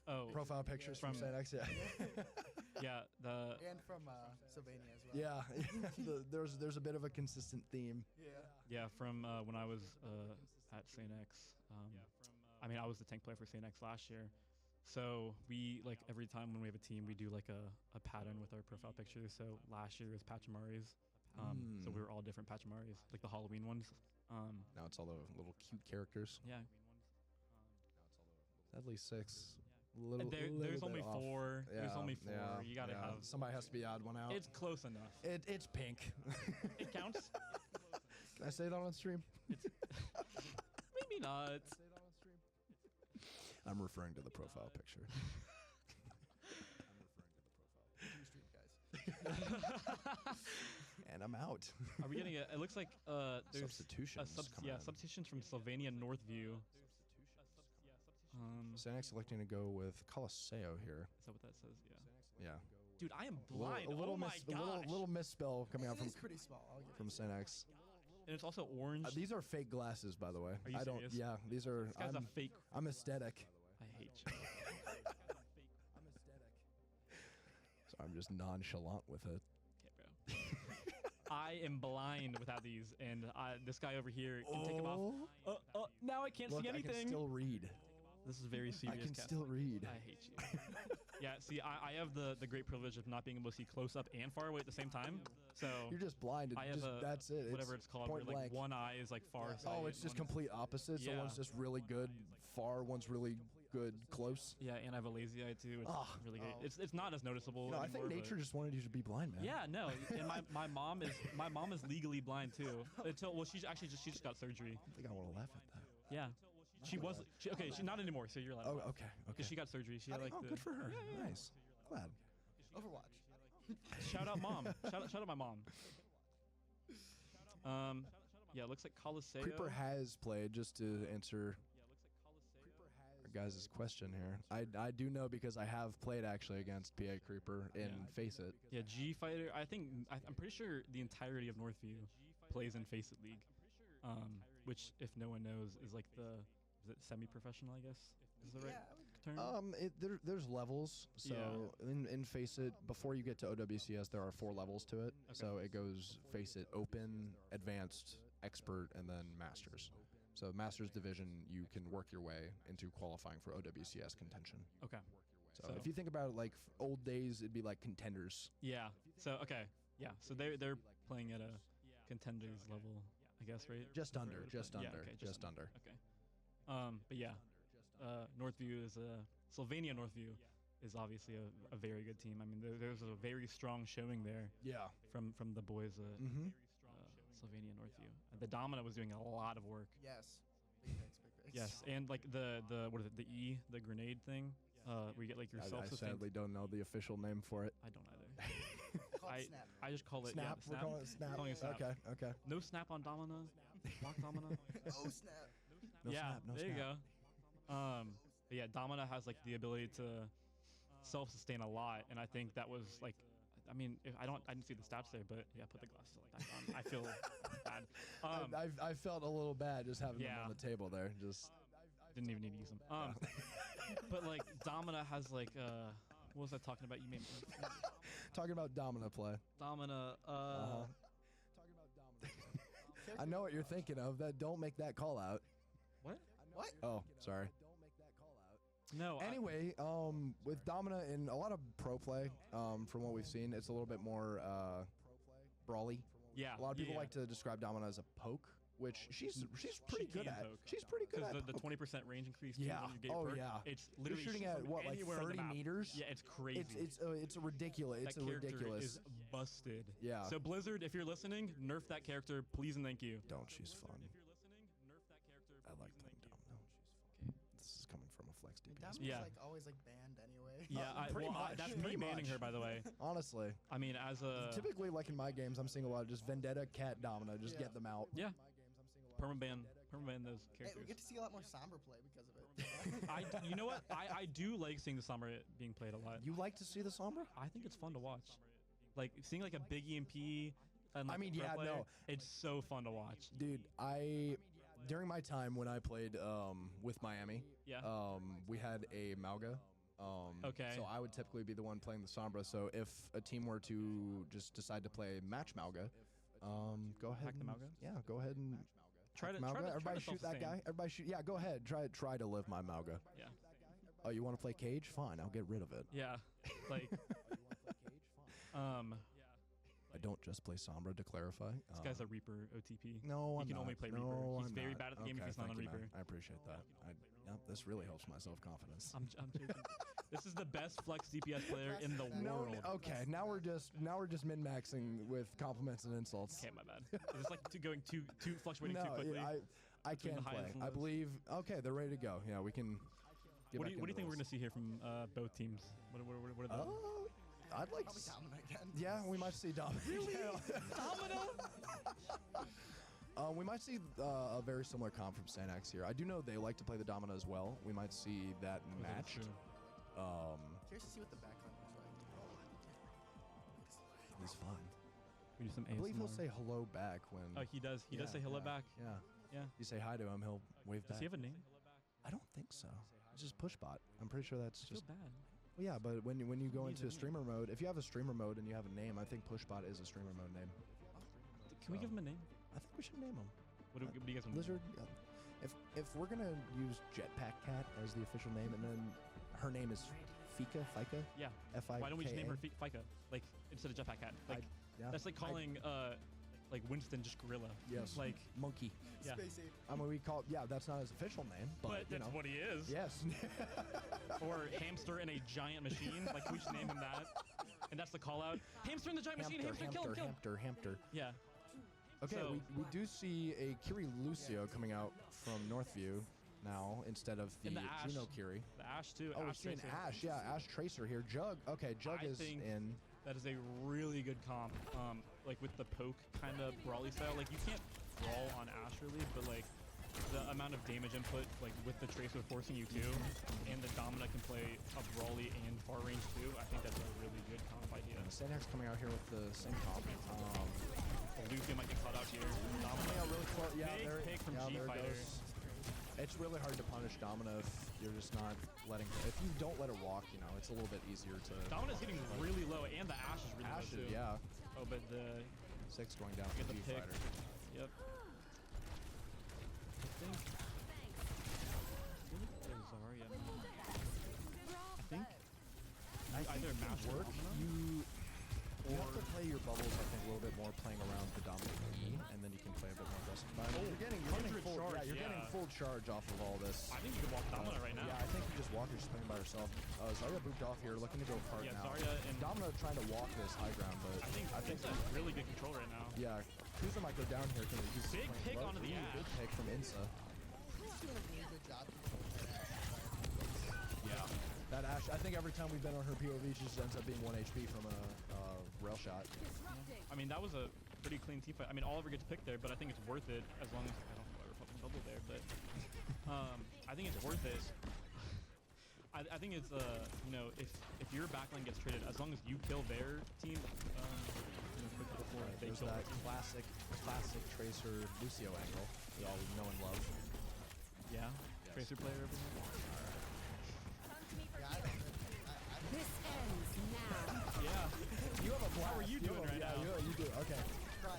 Oh, Profile pictures from From- Cynics, yeah. yeah. The and from Sylvania as well. Yeah, there's a bit of a consistent theme. yeah from when I was at St. X. I mean, I was the tank player for St. X last year. So we, like, every time when we have a team, we do like a pattern with our profile pictures. So last year was Pachamaris. So we were all different Pachamaris, like the Halloween ones. Now it's all the little cute characters. Yeah. At least 6. And there's only 4. There's only 4. Yeah, You gotta have. somebody has to be the odd one out. It's close enough. It's pink. It counts. Can I say it on stream? Maybe not. I'm referring to the profile picture. Street guys. And I'm out. Are we getting it looks like there's Substitutions coming in. substitutions from Sylvania Northview. Cynics electing to go with Colosseo here. Is that what that says? Yeah. Yeah. Dude, I am blind. A little, oh my gosh. little misspell coming out It from is pretty small. I'll give it. from Cynics. And it's also orange. These are fake glasses, by the way. Are you I don't. serious? Yeah, these are. This guy's a fake. I'm aesthetic. I hate you. So I'm just nonchalant with it. Okay, bro. I am blind without these, and this guy over here can take them off. Now I can't Look, see I anything. can still read. This is very serious. I can Cassie. still read. I hate you. Yeah, see, I have the great privilege of not being able to see close up and far away at the same time. So You're just blinded. I have Just, that's it. whatever it's called, where point like blank. one eye is like far. Oh, sighted, it's just one's- complete opposite. So Yeah. one's just really good far, one's really good close. Yeah, and I have a lazy eye too. It's Ah. really great. Oh. It's not as noticeable. No, I think anymore, nature but- just wanted you to be blind, man. Yeah, no, and my mom is legally blind too. Until she just got surgery. I think I want to laugh at that. Yeah, she was okay. She not anymore. So you're like, Oh, okay. because she got surgery. She had like Oh, the, good for her. Yeah, yeah. Nice. Glad. Overwatch. Shout out mom. shout out my mom. Yeah, it looks like Colosseo. Creeper has played, just to answer our guys' question here. I do know because I have played actually against PA Creeper in Yeah. Face It. Yeah, G Fighter. I'm pretty sure the entirety of Northview plays in Face It League, which, if no one knows, is like is it semi-professional? I guess is the right term. There's levels. So in Face It, before you get to OWCS, there are 4 levels to it. Okay. So it goes Face It Open, Advanced, Expert, and then Masters. So Masters division, you can work your way into qualifying for OWCS contention. Okay. So if you think about it like old days, it'd be like contenders. Yeah. So okay. Yeah. So they're playing at a contenders level, I guess, right? Just Is the under, right way to just put it? under, Yeah, okay, just under. Okay. But yeah, Northview is Sylvania Northview is obviously a very good team. I mean, there's a very strong showing there Yeah. from the boys at Mm-hmm. Sylvania Northview. The Domina was doing a lot of work. Yes. Big picks, big picks. Yes, and like the what is it? The grenade thing. Where you get like your I self-sustained. sadly don't know the official name for it. I don't either. Called I Snap. I just call it Snap. Yeah, We're calling it Snap. Calling it Snap. Okay. Okay. No snap on Domina. Block Domina. Oh snap. No yeah, snap. No there snap. you go. But yeah, Domina has like the ability to self-sustain a lot, and I think that was like, I mean, I didn't see the stats there, but yeah, put the glasses back on. I feel bad. I felt a little bad just having them Yeah. on the table there. Just Didn't even need to use them. But like Domina has like What was I talking about? You made me. Talking about Domina play. Domina. Talking about Domina play. I know what you're thinking of. That don't make that call out. What? What? Oh, sorry. Don't make that call out. No. Anyway, with Domina in a lot of pro play, from what we've seen, it's a little bit more brawly. Yeah. A lot of people yeah. like to describe Domina as a poke, which she's pretty good at. poke. She's pretty good at. Because the poke. 20% range increase. Too, Yeah. when you get Oh perk, yeah. It's You're literally shooting at from what, like anywhere on the 30 map. meters? Yeah, it's crazy. It's a ridiculous. It's that a character ridiculous. is busted. Yeah. So Blizzard, if you're listening, nerf that character, please and thank you. Don't. She's fun. If you're listening, nerf that character. I like please and playing thank you. Domino. This is coming from a flex DPS. Domina's Yeah. like always like banned anyway. Yeah, pretty much, that's pretty me banning much. her, by the way. Honestly, I mean, as a typically, like in my games, I'm seeing a lot of just Vendetta, Cat, Domino. Just get them out. yeah, permaban those Hey, we characters. get to see a lot more Sombra play because of it. You know what? I do like seeing the Sombra being played a lot. You like to see the Sombra? I think it's fun to watch. Like seeing like a big EMP. And, like, I mean, a pro yeah, player, no. it's so fun to watch. Dude, during my time when I played with Miami, Yeah. we had a Mauga. Okay. So I would typically be the one playing the Sombra. So if a team were to just decide to play match Mauga, go ahead. Hack the and- Mauga? Yeah, go ahead and Try to Mauga. try to Everybody shoot that self-sustain. guy. Everybody shoot. Yeah, go ahead. Try to live my Mauga. Yeah. Oh, you want to play Cage? Fine, I'll get rid of it. Yeah. Like I don't just play Sombra, to clarify. this guy's a Reaper OTP. No, He I'm can not. only play No, Reaper. He's I'm very not. bad at the game if Okay, he's not on thank you, man. Reaper. I appreciate that. Yep, this really helps my self-confidence. I'm joking. This is the best flex DPS player in the No, world. okay, now we're just min-maxing with compliments and insults. Okay, my bad. It's like going too fluctuating too No, quickly. yeah, I between can the highs play. and I lows. believe. Okay, they're ready to go. Yeah, we can. What do you think we're gonna see here from both teams? What are the Oh, I'd like. Probably Domina again. Yeah, we might see Domino. Really? Domino? We might see a very similar comp from Sanax here. I do know they like to play the Domino as well. We might see that matched. Curious to see what the background looks like. He's fine. We do some I believe he'll ASMR. say hello back when. Oh, he does. He does say hello back. Yeah. Yeah. You say hi to him, he'll wave Does back. he have a name? I don't think so. It's just pushbot. I'm pretty sure that's I feel just. bad. Well, yeah, but when you go He's into a streamer mode, if you have a streamer mode and you have a name, I think pushbot is a streamer mode name. Can we give him a name? I think we should name him. What do you guys want? Lizard. If we're gonna use Jetpack Cat as the official name, and then her name is Fika, Yeah. F-I-K-A. Why don't we just name her Fika? Like instead of Jetpack Cat. Like yeah. that's like calling like Winston just Gorilla. Yes. Like Monkey. yeah. Space Ape. I mean, we call. Yeah, that's not his official name, but, But you that's know. what he is. Yes. Or hamster in a giant machine. Like we should name him that. And that's the call out. Hamster in the giant machine. Hamster, kill him. Hamster. Yeah. Okay, So- we do see a Kiri Lucio coming out from Northview now instead of the And the Ash. Juno Kiri. The Ash too. Oh, we're Ash seeing Tracer. Ash. Yeah, Ash Tracer here. Jug. Okay, Jug I is think- in. That is a really good comp. Like with the poke kind of brawly style. Like you can't brawl on Ash really, but like the amount of damage input like with the Tracer forcing you to, and the Domina can play a brawly and far range too. I think that's a really good comp idea. Sanax coming out here with the same comp. Lucio might get caught out here. Domina. Yeah, really close. Yeah, Big there, pick from yeah, G there it Fighter. goes. It's really hard to punish Domino if you're just not letting. If you don't let her walk, you know, it's a little bit easier to. Domina's getting really low, and the Ash is really Ash low is, too. yeah. Oh, but the 6 going down get for the G pick. Fighter. Yep. I think there's Zarya. I think I think either it can Master work. Domino? You have to play your bubbles, I think, a little bit more playing around the dominant E, and then you can play a bit more aggressive. But I mean, you're getting 100 full, charge, yeah, you're getting yeah. full charge off of all this. I think you can walk Domina right now. Yeah, I think you just walk her, she's playing by herself. Zarya moved off here, looking to go hard Yeah, now. Zarya and Domino trying to walk this high ground, but I think that's really good control right now. yeah, Kuza might go down here because he's Big playing pick low. onto the Ooh, Ash. Big pick from Insa. He's doing a really good job. Yeah. That Ash, I think every time we've been on her POV, she just ends up being 1 HP from a rail shot. Disrupting. I mean, that was a pretty clean team fight. I mean, Oliver gets picked there, but I think it's worth it as long as I don't know why we're fucking bubble there, but I think it's worth it. I think it's you know, if your backline gets traded, as long as you kill their team, quickly before they There's kill that yours. classic Tracer Lucio angle we all know and love. Yeah, Yes. Tracer player over here. Yeah, I don't know. This ends. How are you doing right now? Yeah, you do. Okay. Right.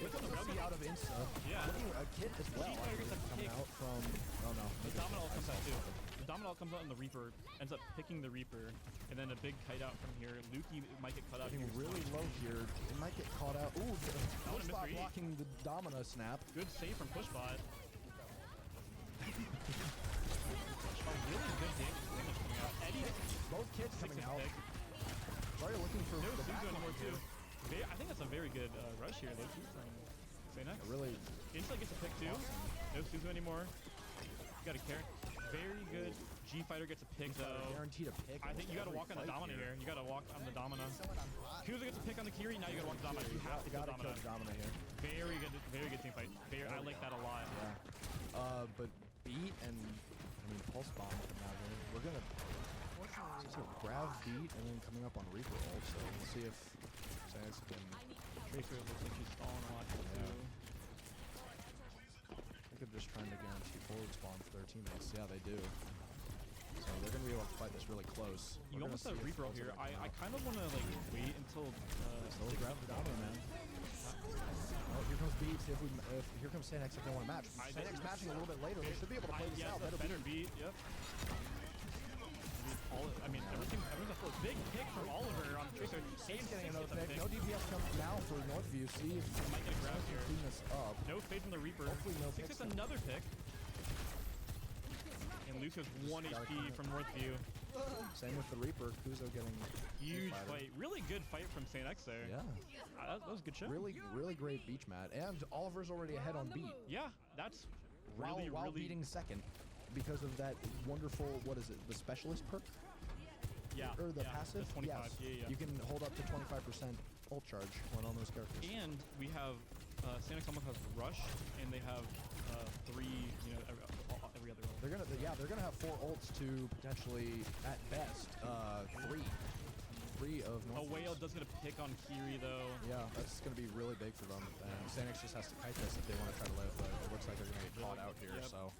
It's a see out of Insta. Yeah. Looking at a kid as well. G-Fighter gets a Coming pick. out from. Oh no. The maybe Domino I comes saw out too. something. The Domino comes out and the Reaper ends up picking the Reaper, and then a big kite out from here. Lukey might get cut out Getting here. really low here. It might get caught out. Ooh, would've missed Pushbot for E. blocking the Domino snap. Good save from Pushbot. Really good damage coming out. Eddie Both kids coming out. pick. Sorry, looking for No the Suzu back anymore line too. here. I think that's a very good rush here, Loki, from Xanax. Really. Insta gets a pick too. No Suzu anymore. Got a carry. Very good. G-Fighter gets a pick though. Guaranteed a pick. I think you gotta every walk on the fight Domino here. You gotta walk on the Domino. Someone on bot. Kuza gets a pick on the Kiri, now you gotta walk the Domino. You have to kill Gotta Domino. kill the Domino here. Very good team fight. I like that a lot. Yeah. But beat and pulse bomb coming out here. We're gonna grab beat and then coming up on Reaper ult. So we'll see if Sans can. Tracer looks like she's stalling a lot too. I think they're just trying to guarantee forward spawn for their teammates. Yeah, they do. So they're gonna be able to fight this really close. You We're almost gonna have see if Reaper Pulse here. are gonna I come out. kind of want to like wait until Still grab the Domino, man. Oh, here comes beat. See if we. Here comes Sanex if they want to match. Sanex matching a little bit later. They should be able to play this out. Better beat. Yep. Everyone's a full big pick from Oliver on Tracer. He's getting another pick. No DPS comes now for Northview. See if Might get a grab here. clean this up. No fade from the Reaper. Hopefully no Six picks. gets another pick. And Lucio's 1 HP from Northview. Same with the Reaper. Kuzo getting Huge fighter. fight. Really good fight from Saint X there. Yeah. That was a good show. Really great beach mat. And Oliver's already ahead on beat. Yeah, that's While really beating second because of that wonderful, what is it, the specialist perk? yeah. Or the yeah, passive? The 25. Yes. Yeah. You can hold up to 25% ult charge when on those characters. And we have Saint X almost has Rush, and they have 3, every other ult. They're gonna have 4 ults to potentially, at best, 3 of A Northwest. Whale does get a pick on Kiri though. Yeah, that's going to be really big for them. And Sanix just has to kite this if they want to try to live, but it looks like they're going to get caught out here, Yep. so.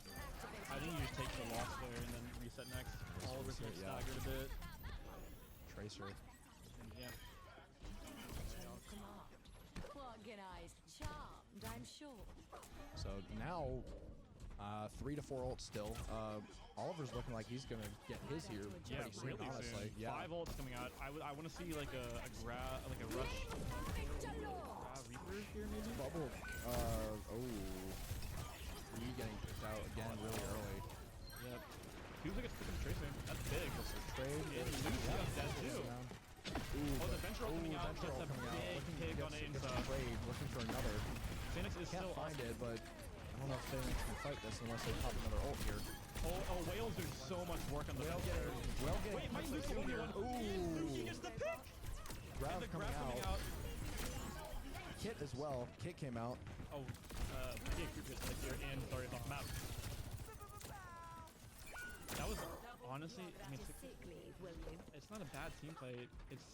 I think you just take the loss there and then reset next. Oliver's gonna Yeah. staggered a bit. Tracer. And yeah. Organized, charmed, I'm sure. So now, 3 to 4 ults still. Oliver's looking like he's going to get his here Yeah, pretty soon, really honestly. soon. Yeah. 5 ults coming out. I want to see like a rush Reaper here maybe. Bubble. He getting picked out again really early. Yep. Who's like a pick on Tracer? That's big. Trade. And Lucio's dead too. Ooh, Oh, the Venture Ult coming out. Venture Gets Ult a coming out. big Looking- pick on gets Insta. a trade, looking for another. Phoenix is Can't still find up. it, but I don't know if Phoenix can fight this unless they pop another ult here. Oh, Whale's doing so much work on the Venture. Well getting Wait, might Lucio here. one. Lucio gets the pick. Grav And the coming grab coming out. out. Kit as well. Kit came out. Oh, yeah, group hit right here and Darius off the map. That was honestly, I mean, Sick leave, will you? it's not a bad team fight. It's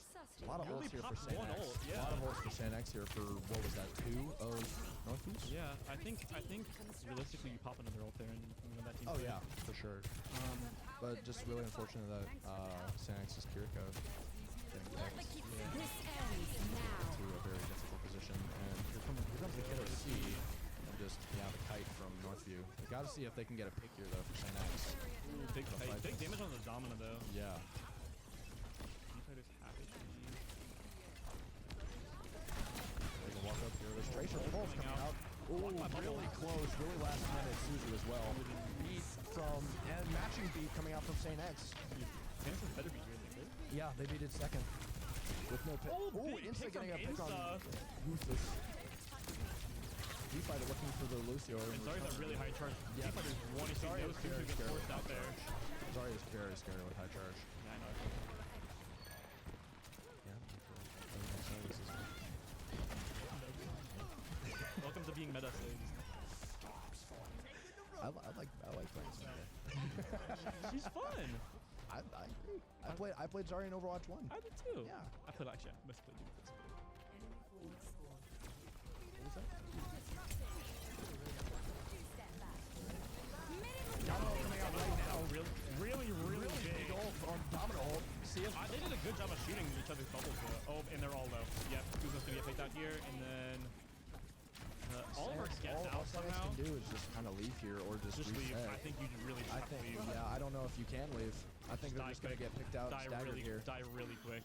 A lot of You only ults here for popped Saint one X. ult, A yeah. lot of ults for Saint X here for, what was that, 2 of Northview? yeah. I think realistically you pop another ult there and win that team. Oh fight. yeah, for sure. But just really unfortunate that Saint X's Kiriko getting picked This ends now. to a very difficult position. And here comes the killer C. And just, the kite from Northview. We gotta see if they can get a pick here though for Saint X. Ooh, big Tough fight. fight. Big damage on the Domino though. Yeah. Team fight is half HP. They can walk up here. There's Tracer Pulse coming coming out. out. Ooh, Blocked by Bubble. really close. Really last minute. Suzu as well. Beat from, and matching beat coming out from Saint X. Phoenix is better be here than this. Yeah, they beat it second. With no pick. Oh, Ooh, big Insta pick from getting a pick on Insta. Ruthless. D-Fighter looking for the Lucio. And Darius a really high charge. Yeah. Team fighter's 1 HP. Sorry, No Suzu gets scary. forced out there. Sorry, is very scary with high charge. Yeah, I know. Yeah. Welcome to being meta Sigs. I like playing Sonya. She's fun. I agree. I played Zarya in Overwatch 1. I did too. Yeah. I played actually. I must play defense. What was that? Domino coming out right now. Really big. Big ult on Domino ult. See if They did a good job of shooting each other's bubbles though. Oh, Oh, and they're all low. Yep, Kuzo's gonna get picked out here, and then Oliver gets out all Sanex somehow. can do is just kind of leave here or just Leave. reset. I think you really just I have to think, leave. yeah, I don't know if you can leave. I think they're Die just gonna quick. get picked out and Die staggered really, here. die really quick.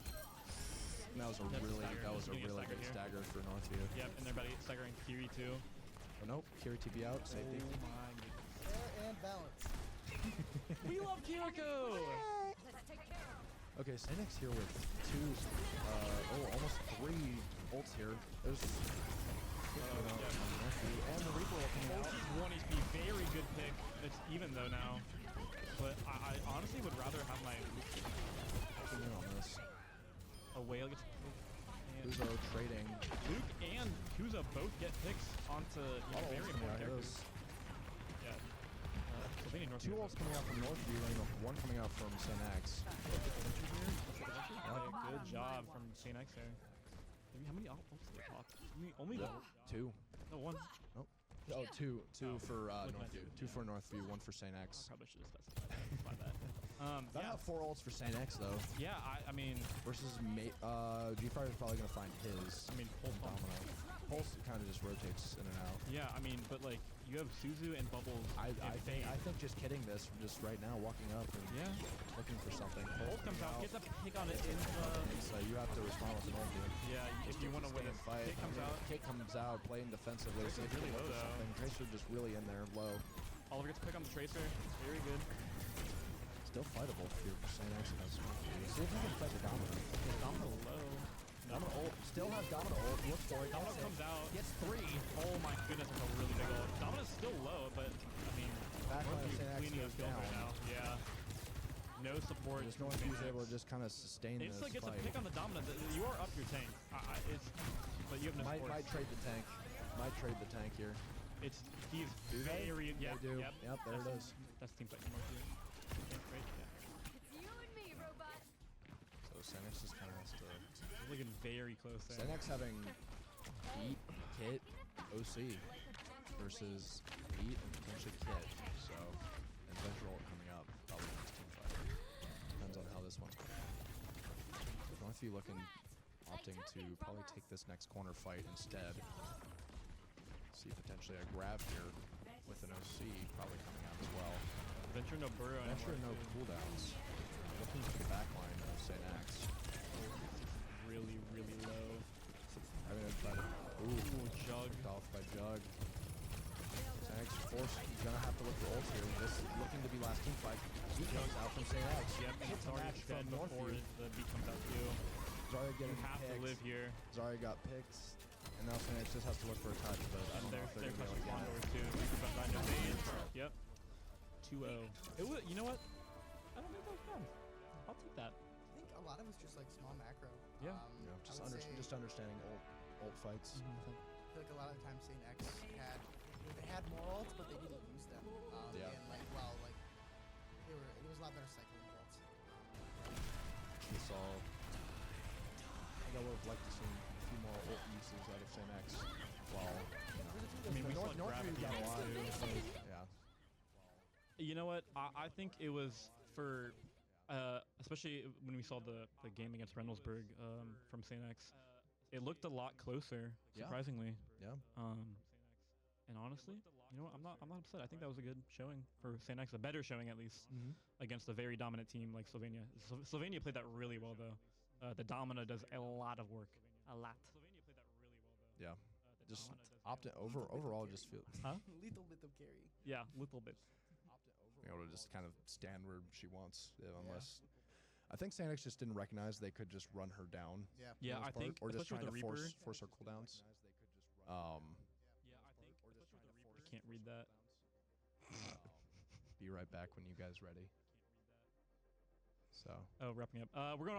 And that was a That's really, staggered. that was a He's gonna really get good staggered stagger for Northview. Yep, and they're about to get staggering Kiri too. Oh nope, Kiri TP out, safety. Oh my goodness. Fair and balanced. We love Kiriko! Let's take care of Okay, Sanex here with two, almost three ults here. There's and the Reaper ult coming out. She's 1 HP, very good pick. It's even though now. But I honestly would rather have my Looking in on this. a whale gets and Kuzo trading. Luke and Kuzo both get picks onto All very ults coming out important here. characters. Yeah. Sylvania North. Two ults coming out from Northview and one coming out from Sanex. Good job from St. X there. Maybe how many ults did they pop? Only Yeah. one. Two. No, one. Oh, two Oh, for looking at Northview. two, Two yeah. for Northview, one for St. I X. probably should have specified that. That Yeah. have 4 ults for St. X though. Yeah, I mean, Versus G-Fire is probably gonna find his. Pulse pump. Domino. Pulse kind of just rotates in and out. Yeah, I mean, but like you have Suzu and Bubbles. I and think Fade. just kidding this from just right now, walking up and Yeah. looking for something. Ult comes out, gets a pick on it in the. So you have to respond with an ult here. Yeah, if you want to win it, fight, pick comes out. Kick comes out, playing defensively. See if he really can low, look for though. something. Tracer just really in there, low. Oliver gets a pick on the Tracer. Very good. Still fightable here for St. X. See if he can fight the Domino. Domino low. Domino ult. Still has Domino ult. Looks for it. Domino Gets it. comes out. Gets 3. Oh my goodness, that's a really big ult. Domino's still low, but I mean, Back line of Northview's St. X cleaning up goes field right down. now. Yeah. No support. Just from Northview's St. able to X. just kind of sustain They this still gets a fight. pick on the Domino. You are up your tank. It's, but you have no Might support. trade the tank. Might trade the tank here. It's he's Do they? very They yeah. do. Yep. Yep, there it is. That's team fight from Northview. Yeah, great. Yeah. It's you and me, robot. So Senex just kind of has to. We're looking very close there. Senex having Beat, Kit, OC versus Beat and potentially Kit. So, and Ventral coming up probably next team fight. Depends on how this one's going. Northview opting to probably take this next corner fight instead. See potentially a grab here with an OC probably coming out as well. Venture no burrow Venture anymore, no too. cooldowns. Looking to the back line of St. Axe. Really, really low. Having to try to. Ooh, Ooh, Jug. picked off by Jug. St. Axe forced. He's gonna have to look for ults here. This is looking to be last team fight. He comes out from St. Axe. Yep, and Hits it's a already match dead from before Northview. the beat comes out too. Zarya You getting have to picked. live here. Zarya got picked. And now St. Axe just has to look for a touch, but I don't know if they're They're gonna be touching able to Condors get it. too. Reaper behind their fades. Yep. 2-0. It was, you know what? I don't think that was bad. I'll take that. I think a lot of it's just like small macro. Yeah. You know, I would say, just understanding ult fights. Mm-hmm. I feel like a lot of the time St. X had more ults, but they didn't use them. Yeah. And like, there was a lot better cycling ults. We saw. I think I would have liked to see a few more ult uses out of St. X. While, I mean, we saw Northview got a lot. Gravity Yeah. You know what? I think it was for, especially when we saw the game against Reynoldsburg from St. X. It looked a lot closer, Yeah. surprisingly. Yeah. And honestly, you know what? I'm not upset. I think that was a good showing for St. X, a better showing at least against a very dominant team like Slovenia. Slovenia played that really well though. The Domino does a lot of work. A lot. Yeah. Just overall just feel Lethal bit of carry. Yeah, little bit. being able to just kind of stand where she wants, unless. I think St. X just didn't recognize they could just run her down. Yeah. Yeah, for the I most part, think or just especially trying with to the Reaper. force her cooldowns. I can't read that. Be right back when you guys ready. So. Oh, wrapping up. We're going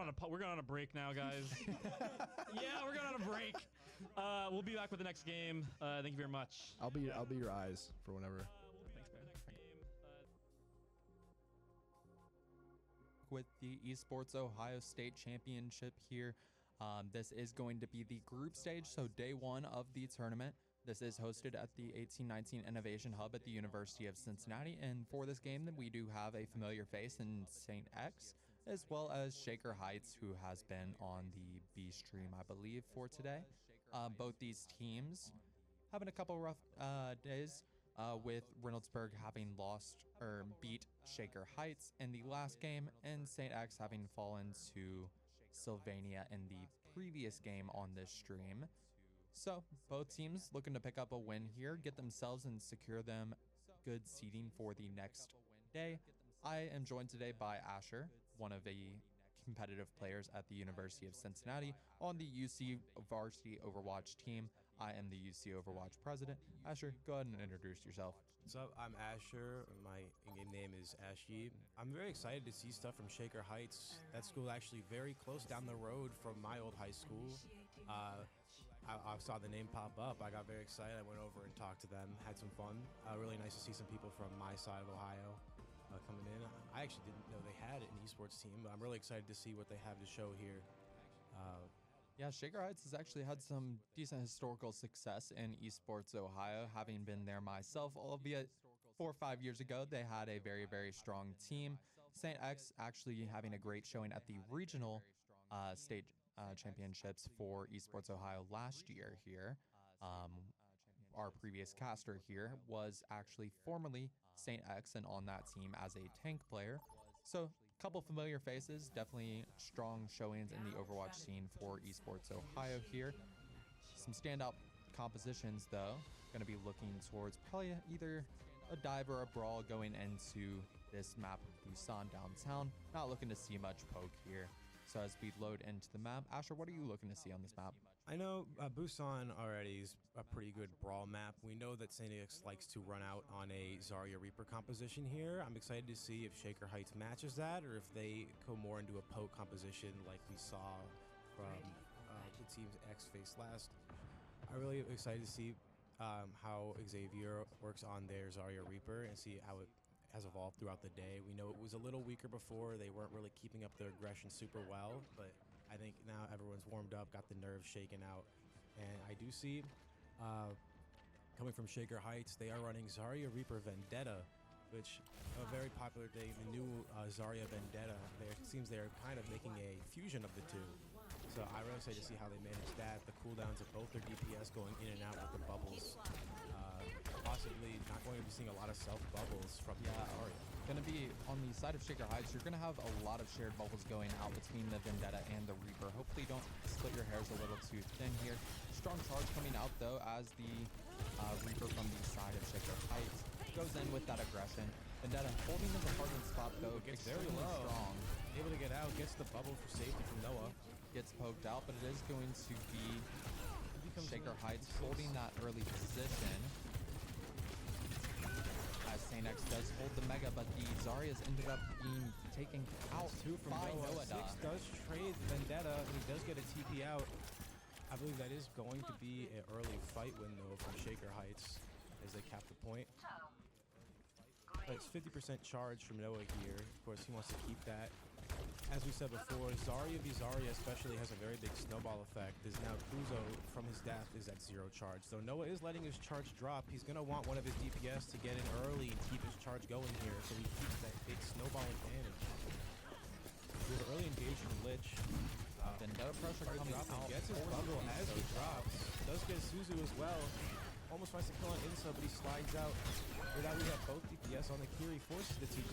on a break now, guys. Yeah, we're going on a break. We'll be back with the next game. Thank you very much. I'll be your eyes for whenever. Thanks, man. With the Esports Ohio State Championship here. This is going to be the group stage, so day one of the tournament. This is hosted at the 1819 Innovation Hub at the University of Cincinnati. And for this game, then we do have a familiar face in St. X. as well as Shaker Heights, who has been on the B stream, I believe, for today. Both these teams having a couple rough days, with Reynoldsburg having lost or beat Shaker Heights in the last game, and St. X having fallen to Sylvania in the previous game on this stream. So both teams looking to pick up a win here, get themselves and secure them good seeding for the next day. I am joined today by Asher, one of the competitive players at the University of Cincinnati on the UC Varsity Overwatch team. I am the UC Overwatch president. Asher, go ahead and introduce yourself. What's up? I'm Asher. My in-game name is Ashy. I'm very excited to see stuff from Shaker Heights. That school actually very close down the road from my old high school. I saw the name pop up. I got very excited. I went over and talked to them, had some fun. Really nice to see some people from my side of Ohio coming in. I actually didn't know they had an esports team, but I'm really excited to see what they have to show here. Yeah, Shaker Heights has actually had some decent historical success in Esports Ohio, having been there myself, albeit 4 or 5 years ago. They had a very, very strong team. St. X actually having a great showing at the regional state championships for Esports Ohio last year here. Our previous caster here was actually formerly St. X and on that team as a tank player. So couple familiar faces, definitely strong showings in the Overwatch scene for Esports Ohio here. Some standout compositions though, going to be looking towards probably either a dive or a brawl going into this map of Busan downtown. Not looking to see much poke here. So as we load into the map, Asher, what are you looking to see on this map? I know Busan already is a pretty good brawl map. We know that St. X likes to run out on a Zarya Reaper composition here. I'm excited to see if Shaker Heights matches that or if they go more into a poke composition like we saw from the teams X faced last. I'm really excited to see how Xavier works on their Zarya Reaper and see how it has evolved throughout the day. We know it was a little weaker before. They weren't really keeping up their aggression super well, but I think now everyone's warmed up, got the nerves shaken out. And I do see, coming from Shaker Heights, they are running Zarya Reaper Vendetta, which a very popular day, the new Zarya Vendetta. It seems they're kind of making a fusion of the two. So I'm really excited to see how they manage that, the cooldowns of both their DPS going in and out with the bubbles. Possibly not going to be seeing a lot of self-bubbles from Zarya. Going to be on the side of Shaker Heights, you're going to have a lot of shared bubbles going out between the Vendetta and the Reaper. Hopefully don't split your hairs a little too thin here. Strong charge coming out though as the Reaper from the side of Shaker Heights goes in with that aggression. Vendetta holding his apartment spot though, Gets extremely very low. strong. Able to get out, gets the bubble for safety from Noah. Gets poked out, but it is going to be Shaker Heights holding that early position. As St. X does hold the Mega, but the Zarya's ended up being taken out Two from by Noah. Noah. Six does trade Vendetta. He does get a TP out. I believe that is going to be an early fight win though from Shaker Heights as they cap the point. But it's 50% charge from Noah here. Of course, he wants to keep that. As we said before, Zarya v Zarya especially has a very big snowball effect. As now Kuzo from his death is at 0 charge. So Noah is letting his charge drop. He's going to want one of his DPS to get in early and keep his charge going here so he keeps that big snowball advantage. With early engage from Lich. Vendetta pressure coming out. Gets his bundle as he drops. Does get Suzu as well. Almost finds the kill on Insa, but he slides out. With that, we have both DPS on the Kiri. Forces the TP.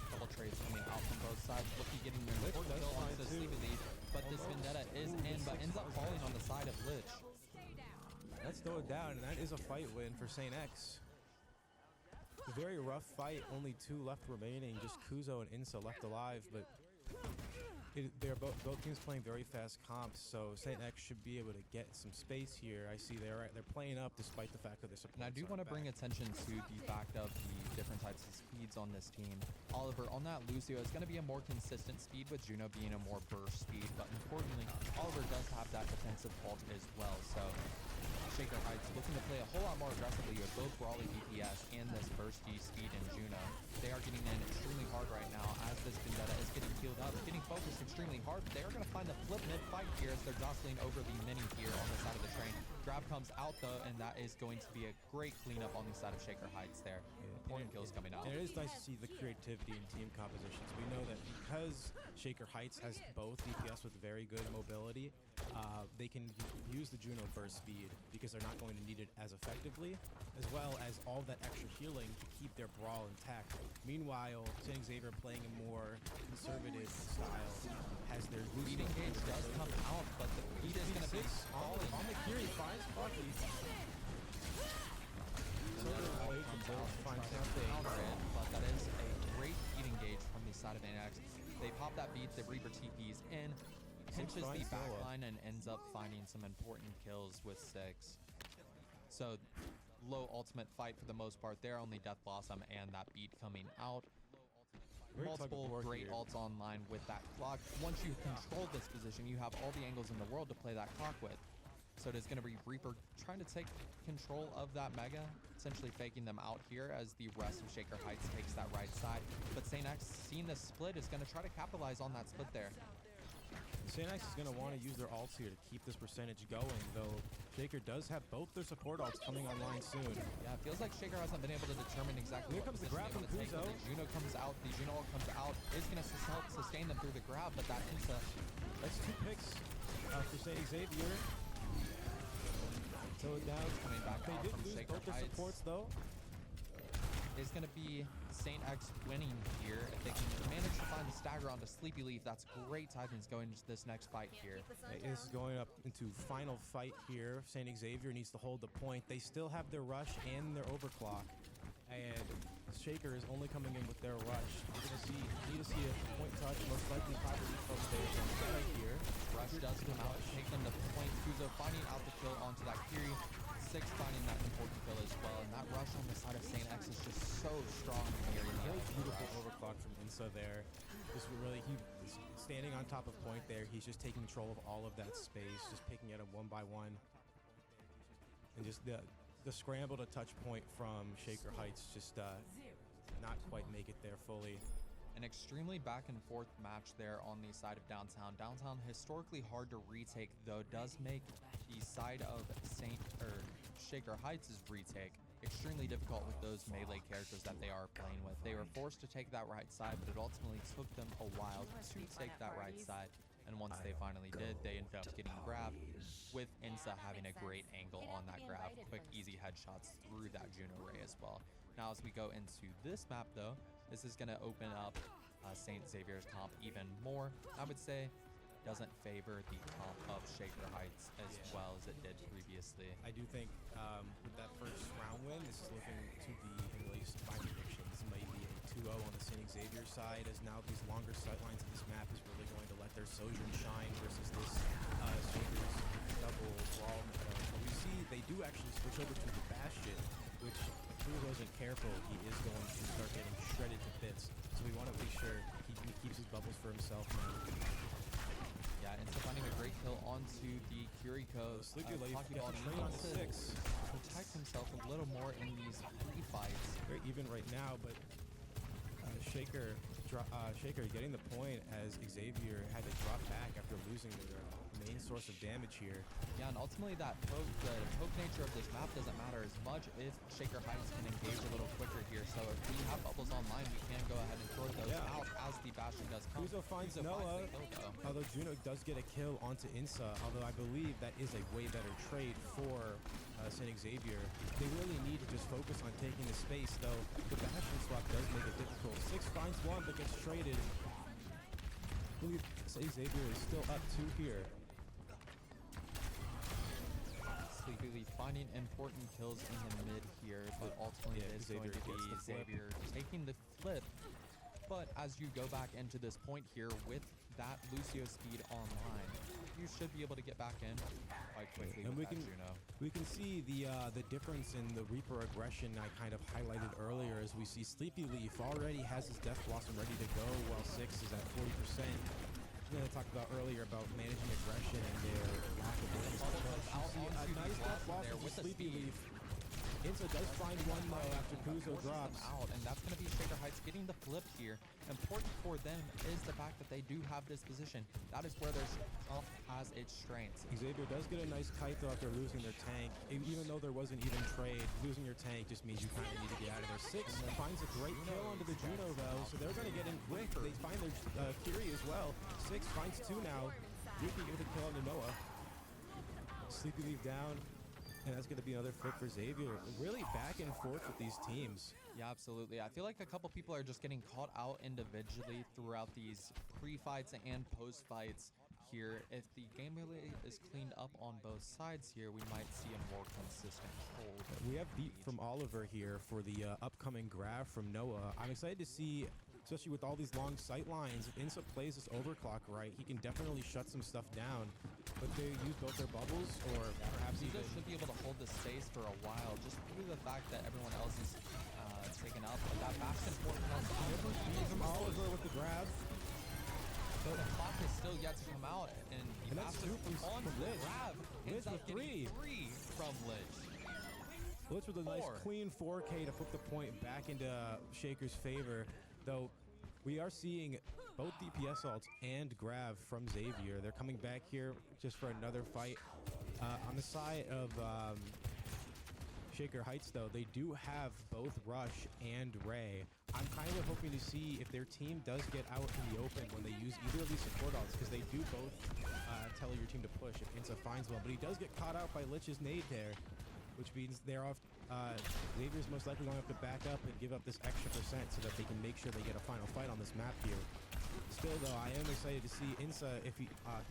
Double trades coming out from both sides. Looking getting the Lich important does kill on find the two. Sleepy Lead, but this Vendetta is in, but ends up falling on the side of Lich. Let's throw it down, and that is a fight win for St. X. A very rough fight, only 2 left remaining, just Kuzo and Insa left alive, but they're both teams playing very fast comps, so St. X should be able to get some space here. I see they're playing up despite the fact that their supports And I do want to bring attention to the fact of the different types of speeds on this team. Oliver on that Lucio is going to be a more consistent speed, with Juno being a more burst speed, but importantly, Oliver does have that defensive ult as well, so Shaker Heights looking to play a whole lot more aggressively with both Brawly DPS and this bursty speed in Juno. They are getting in extremely hard right now as this Vendetta is getting healed up, getting focused extremely hard, but they are going to find the flip mid fight here as they're jostling over the mini here on the side of the train. Grab comes out though, and that is going to be a great cleanup on the side of Shaker Heights there. Important kills coming out. And it is nice to see the creativity in team compositions. We know that because Shaker Heights has both DPS with very good mobility, they can use the Juno burst speed because they're not going to need it as effectively, as well as all that extra healing to keep their brawl intact. Meanwhile, St. Xavier playing a more conservative style has their Beat engage does come out, but the beat is going to be falling. on the Kiri finds Bucky. So Blade comes out to try to counter it, but that is a great beat engage from the side of Anax. They pop that beat, the Reaper TPs in, pinches the backline, and ends up finding some important kills with 6. So low ultimate fight for the most part there, only Death Blossom and that beat coming out. Multiple great ults online with that clock. Once you control this position, you have all the angles in the world to play that clock with. So it is going to be Reaper trying to take control of that Mega, essentially faking them out here as the rest of Shaker Heights takes that right side. But St. X, seeing the split, is going to try to capitalize on that split there. St. X is going to want to use their ults here to keep this percentage going, though Shaker does have both their support ults coming online soon. Yeah, it feels like Shaker hasn't been able to determine exactly Here what comes the position grab they from want to take. Kuzo. The Juno comes out, the Juno ult comes out, is going to help sustain them through the grab, but that Insta That's 2 picks for St. Xavier. So down. coming back They out did from lose Shaker both their Heights. supports, though. Is going to be St. X winning here. If they can manage to find the stagger onto Sleepy Leaf, that's great tidings going into this next fight here. This is going up into final fight here. St. Xavier needs to hold the point. They still have their rush and their overclock. And Shaker is only coming in with their rush. We're going to need to see a point touch, most likely probably from there right here. Rush does come out, take them to point. Kuzo finding out the kill onto that Kiri. 6 finding that important kill as well. And that rush on the side of St. X is just so strong here. Very beautiful overclock from Insa there. Just really, he's standing on top of point there. He's just taking control of all of that space, just picking at him one by one. And just the scramble to touch point from Shaker Heights just not quite make it there fully. An extremely back and forth match there on the side of Downtown. Downtown historically hard to retake, though does make the side of Shaker Heights' retake extremely difficult with those melee characters that they are playing with. They were forced to take that right side, but it ultimately took them a while to take that right side. And once they finally did, they ended up getting grabbed, with Insa having a great angle on that grab. Quick, easy headshots through that Juno Ray as well. Now, as we go into this map, though, this is going to open up St. Xavier's comp even more. I would say doesn't favor the comp of Shaker Heights as well as it did previously. I do think with that first round win, this is looking to be, at least my predictions, maybe a 2-0 on the St. Xavier side, as now these longer sightlines of this map is really going to let their Sojourn shine versus this Shaker's double brawl meta. We see they do actually switch over to the Bastion, which if Cruz wasn't careful, he is going to start getting shredded to bits. So we want to make sure he keeps his bubbles for himself now. Yeah, and so finding a great kill onto the Kiriko. Sleepy Leaf Talking gets about a train on to 6. protect himself a little more in these pre-fights. Very even right now, but Shaker getting the point as Xavier had to drop back after losing their main source of damage here. Yeah, and ultimately the poke nature of this map doesn't matter as much if Shaker Heights can engage a little quicker here. So if we have bubbles online, we can go ahead and throw those out as the Bastion does come. Kuzo finds Kuzo Noah, finds the kill, though. although Juno does get a kill onto Insa, although I believe that is a way better trade for St. Xavier. They really need to just focus on taking the space, though the Bastion swap does make it difficult. 6 finds 1 but gets traded. I believe St. Xavier is still up 2 here. Sleepy Leaf finding important kills in the mid here, but ultimately it is going to be Xavier taking the flip. But as you go back into this point here with that Lucio speed online, you should be able to get back in quite quickly And with that Juno. we can see the difference in the Reaper aggression I kind of highlighted earlier, as we see Sleepy Leaf already has his Death Blossom ready to go, while 6 is at 40%. I talked about earlier about managing aggression and their lack of Bubble comes out You see onto a nice the Death blossom there Blossom with with the Sleepy speed. Leaf. Insa does find one though after Kuzo Forces them drops. out, and that's going to be Shaker Heights getting the flip here. Important for them is the fact that they do have this position. That is where their stuff has its strengths. Xavier does get a nice kite though after losing their tank. Even though there wasn't even trade, losing your tank just means you kind of need to get out of there. Six finds a great kill onto the Juno though, so they're going to get in quick. They find their Curie as well. Six finds two now. Yuki gets a kill onto Noah. Sleepy Leaf down, and that's going to be another flip for Xavier. Really back and forth with these teams. Yeah, absolutely. I feel like a couple people are just getting caught out individually throughout these pre-fights and post-fights here. If the game really is cleaned up on both sides here, we might see a more consistent hold. We have beat from Oliver here for the upcoming grab from Noah. I'm excited to see, especially with all these long sight lines, if Insa plays this overclock right, he can definitely shut some stuff down. But they use both their bubbles, or perhaps Kuzo even... should be able to hold the space for a while, just due to the fact that everyone else is taken up. But that Bastion Fortress Beat from Oliver with the grab. but the clock is still yet to come out, and And that's two from the Lich. grab. Lich Ends up with getting three. 3 from Lich. Blitz with a nice Four. clean 4K to flip the point back into Shaker's favor. Though we are seeing both DPS ults and grab from Xavier. They're coming back here just for another fight. On the side of Shaker Heights, though, they do have both Rush and Ray. I'm kind of hoping to see if their team does get out in the open when they use either of these support ults, because they do both tell your team to push if Insa finds one. But he does get caught out by Lich's nade there, which means they're off. Xavier's most likely going to have to back up and give up this extra percent so that they can make sure they get a final fight on this map here. Still, though, I am excited to see Insa if he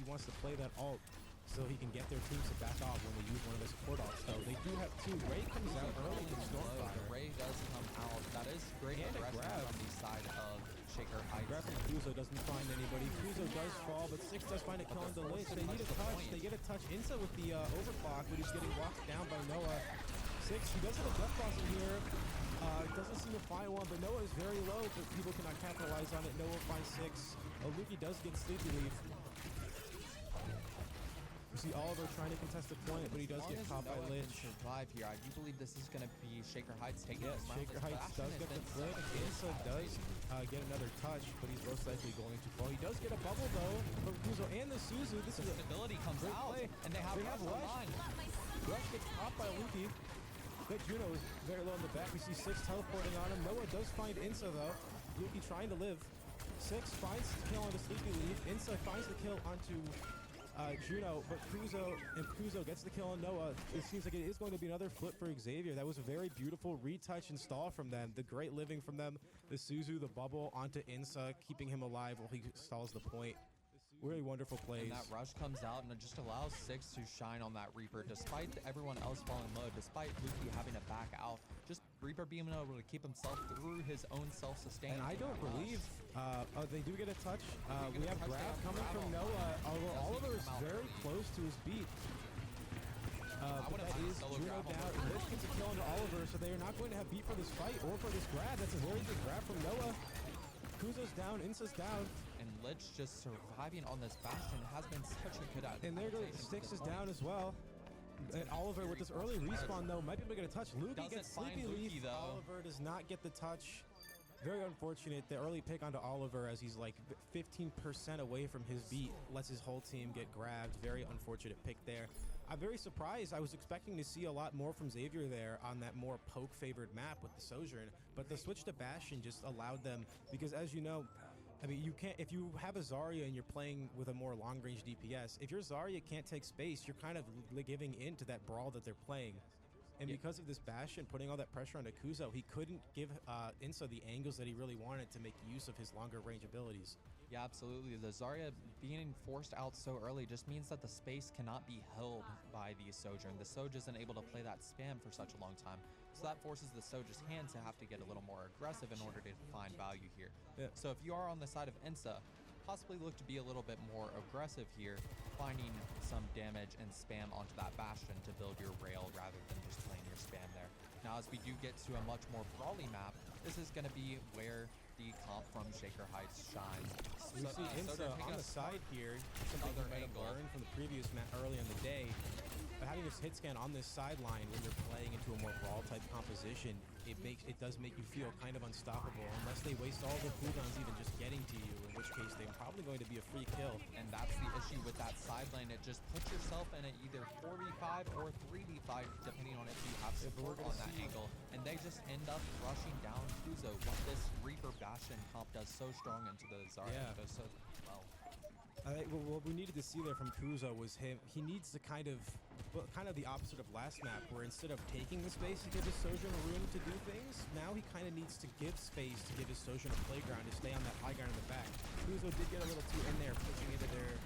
wants to play that ult so he can get their teams to back off when they use one of the support ults. So they do have two. Ray comes out early from The Stormfire. Ray does come out. That is great And a aggression grab. from the side of Shaker Heights. Grab from Kuzo doesn't find anybody. Kuzo does fall, but Six does find a kill on Lich. They need a touch. They get a touch. Insa with the overclock, but he's getting walked down by Noah. Six, he does have a death crossing here. Doesn't seem to find one, but Noah is very low, but people cannot capitalize on it. Noah finds Six. Luki does get Sleepy Leaf. You see Oliver trying to contest the point, but he does get caught by Lich. Survive here. I do believe this is going to be Shaker Heights taking Yes, this round. Shaker This Heights Bastion does has get the been flip. such a Insa does get another touch, but he's most likely going to fall. He does get a bubble, though, from Kuzo and the Suzu. This is a stability comes great out, play. and they have Rush Rush. online. Rush gets caught by Luki. That Juno is very low in the back. We see Six teleporting on him. Noah does find Insa, though. Luki trying to live. Six finds the kill onto Sleepy Leaf. Insa finds the kill onto Juno, but Kuzo gets the kill on Noah. It seems like it is going to be another flip for Xavier. That was a very beautiful retouch and stall from them. The great living from them. The Suzu, the bubble onto Insa, keeping him alive while he stalls the point. Really wonderful plays. And that rush comes out and it just allows Six to shine on that Reaper, despite everyone else falling low, despite Luki having to back out. Just Reaper being able to keep himself through his own self-sustain. And I don't believe they do get a touch. We have touch grab down, coming grab from on. Noah. Although Does Oliver he is come out very early? close to his beat. But would've that had a is solo Juno grab on down. both. Lich gets a kill onto Oliver, so they are not going to have beat for this fight or for this grab. That's a very good grab from Noah. Kuzo's down, Insa's down, And Lich just surviving on this Bastion has been such a good and there goes adaptation to Six this is down as well. And Oliver with this early respawn though might be able to get a touch. Luki Doesn't gets find Sleepy Luki, Leaf. though. Oliver does not get the touch. Very unfortunate. The early pick onto Oliver as he's like 15% away from his beat lets his whole team get grabbed. Very unfortunate pick there. I'm very surprised. I was expecting to see a lot more from Xavier there on that more poke favored map with the Sojourn, but the switch to Bastion just allowed them, because as you know, I mean, you can't, if you have a Zarya and you're playing with a more long-range DPS, if your Zarya can't take space, you're kind of giving in to that brawl that they're playing. And because of this Bastion putting all that pressure onto Kuzo, he couldn't give Insa the angles that he really wanted to make use of his longer range abilities. Yeah, absolutely. The Zarya being forced out so early just means that the space cannot be held by the Sojourn. The Soj isn't able to play that spam for such a long time. So that forces the Soj's hand to have to get a little more aggressive in order to find value here. Yeah. So if you are on the side of Insa, possibly look to be a little bit more aggressive here, finding some damage and spam onto that Bastion to build your rail rather than just playing your spam there. Now, as we do get to a much more brawly map, this is going to be where the comp from Shaker Heights shines. We see Insa Sojourn taking on a the side here, something other he might have angle. learned from the previous map early in the day. having this hit scan on this sideline when you're playing into a more brawl type composition, it does make you feel kind of unstoppable unless they waste all the cooldowns even just getting to you, in which case they're probably going to be a free kill. And that's the issue with that side lane. It just puts yourself in a either 4v5 or 3v5, depending on if you have support on that angle. And they just end up rushing down Kuzo. What this Reaper Bastion comp does so strong into the Zarya does so well. What we needed to see there from Kuzo was he needs to kind of the opposite of last map, where instead of taking the space to give his Sojourn room to do things, now he kind of needs to give space to give his Sojourn a playground to stay on that high ground in the back. Kuzo did get a little too in there, pushing into their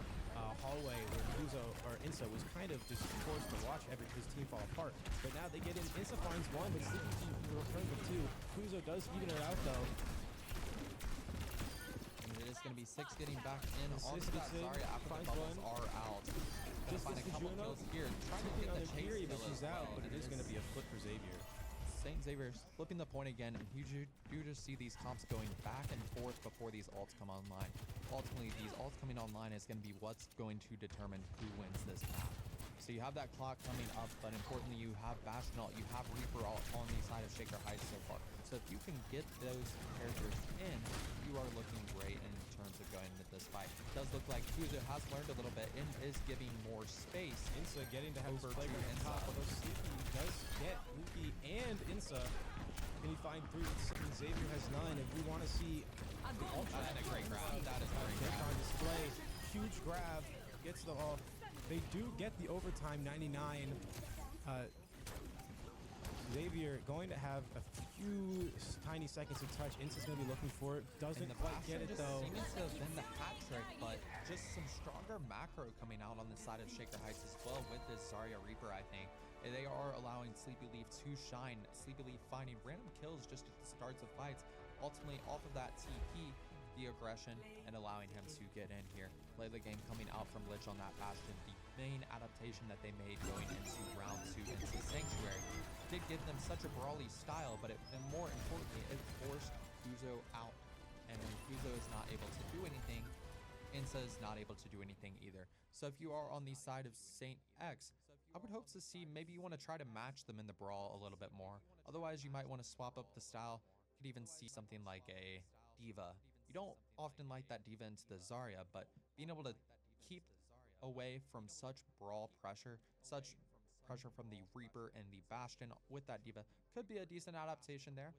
hallway where Insa was kind of just forced to watch his team fall apart. But now they get in. Insa finds one, but Sleepy returns with two. Kuzo does even it out though. It's going to be 6 getting back in onto Assist that is in, Zarya after the finds bubbles one. are out. Gonna Just find as a couple Juno, kills here. Trying to get the chase Fury, kill but she's as out, well. but it is going to be a flip for Xavier. St. Xavier's flipping the point again, and you just see these comps going back and forth before these ults come online. Ultimately, these ults coming online is going to be what's going to determine who wins this map. So you have that clock coming up, but importantly, you have Bastion ult, you have Reaper ult on the side of Shaker Heights so far. So if you can get those characters in, you are looking great in terms of going into this fight. It does look like Kuzo has learned a little bit and is giving more space. Insa getting to have his Over to playground on Insa. top, although Sleepy does get Luki and Insa. Can he find 3? Xavier has none, and we want to see That's a great grab. That is a great take grab. on display. Huge grab, gets the off. They do get the overtime 99. Xavier going to have a few tiny seconds to touch. Insa's going to be looking for it. Doesn't And the quite Bastion get it just though. seems to have been the hat trick, but just some stronger macro coming out on the side of Shaker Heights as well with this Zarya Reaper, I think. And they are allowing Sleepy Leaf to shine. Sleepy Leaf finding random kills just at the starts of fights. Ultimately, off of that TP, the aggression, and allowing him to get in here. Play the game coming out from Lich on that Bastion. The main adaptation that they made going into round 2 into Sanctuary did give them such a brawly style, but and more importantly, it forced Kuzo out. And when Kuzo is not able to do anything, Insa is not able to do anything either. So if you are on the side of Saint X, I would hope to see maybe you want to try to match them in the brawl a little bit more. Otherwise, you might want to swap up the style. You could even see something like a Diva. You don't often like that Diva into the Zarya, but being able to keep away from such brawl pressure, such pressure from the Reaper and the Bastion with that Diva could be a decent adaptation there.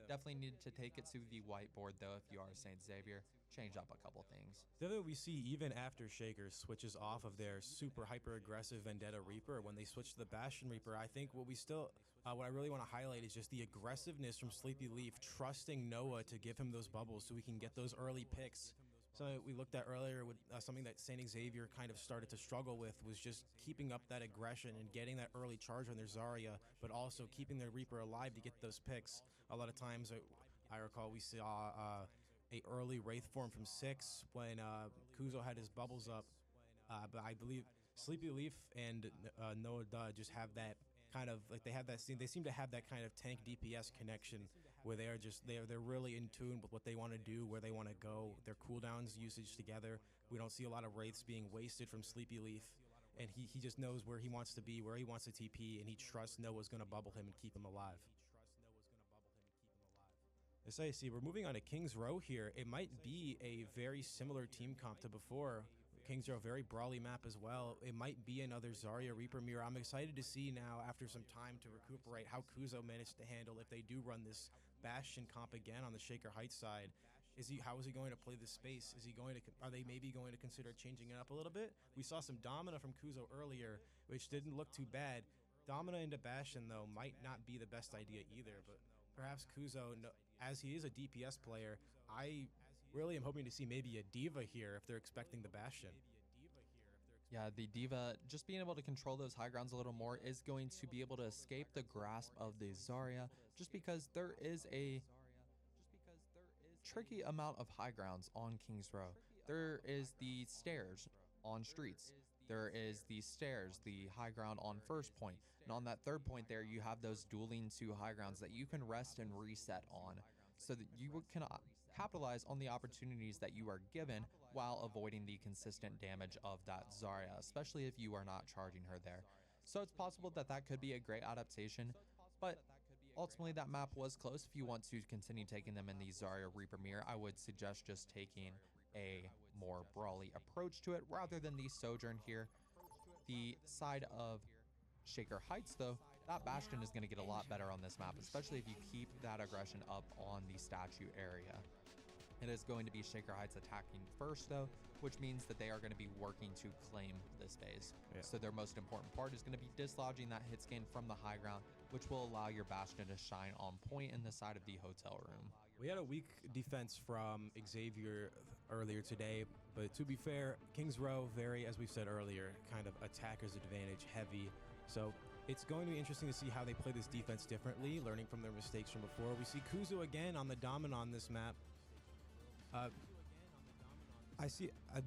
Definitely need to take it to the whiteboard though if you are St. Xavier. Change up a couple things. The other we see even after Shaker switches off of their super hyper aggressive Vendetta Reaper, when they switch to the Bastion Reaper, I think what I really want to highlight is just the aggressiveness from Sleepy Leaf, trusting Noah to give him those bubbles so we can get those early picks. So we looked at earlier with something that St. Xavier kind of started to struggle with was just keeping up that aggression and getting that early charge on their Zarya, but also keeping their Reaper alive to get those picks. A lot of times I recall we saw a early Wraith form from 6 when Kuzo had his bubbles up, but I believe Sleepy Leaf and Noah Duh just have that kind of like they seem to have that kind of tank DPS connection where they're really in tune with what they want to do, where they want to go, their cooldowns usage together. We don't see a lot of Wraiths being wasted from Sleepy Leaf, and he just knows where he wants to be, where he wants to TP, and he trusts Noah's going to bubble him and keep him alive. See, we're moving on to King's Row here. It might be a very similar team comp to before. King's Row, very brawly map as well. It might be another Zarya Reaper mirror. I'm excited to see now, after some time to recuperate, how Kuzo managed to handle if they do run this Bastion comp again on the Shaker Heights side. How is he going to play this space? Are they maybe going to consider changing it up a little bit? We saw some Domina from Kuzo earlier, which didn't look too bad. Domina into Bastion, though, might not be the best idea either, but perhaps Kuzo, as he is a DPS player, I really am hoping to see maybe a Diva here if they're expecting the Bastion. Yeah, the Diva, just being able to control those high grounds a little more is going to be able to escape the grasp of the Zarya, just because there is a tricky amount of high grounds on King's Row. There is the stairs on streets. There is the stairs, the high ground on first point. And on that third point there, you have those dueling 2 high grounds that you can rest and reset on, so that you can capitalize on the opportunities that you are given while avoiding the consistent damage of that Zarya, especially if you are not charging her there. So it's possible that that could be a great adaptation, but ultimately that map was close. If you want to continue taking them in the Zarya Reaper mirror, I would suggest just taking a more brawly approach to it rather than the Sojourn here. The side of Shaker Heights, though, that Bastion is going to get a lot better on this map, especially if you keep that aggression up on the statue area. It is going to be Shaker Heights attacking first, though, which means that they are going to be working to claim this base. Yeah. So their most important part is going to be dislodging that hit scan from the high ground, which will allow your Bastion to shine on point in the side of the hotel room. We had a weak defense from Xavier earlier today, but to be fair, Kings Row, very, as we've said earlier, kind of attacker's advantage heavy. So it's going to be interesting to see how they play this defense differently, learning from their mistakes from before. We see Kuzo again on the Dominant on this map.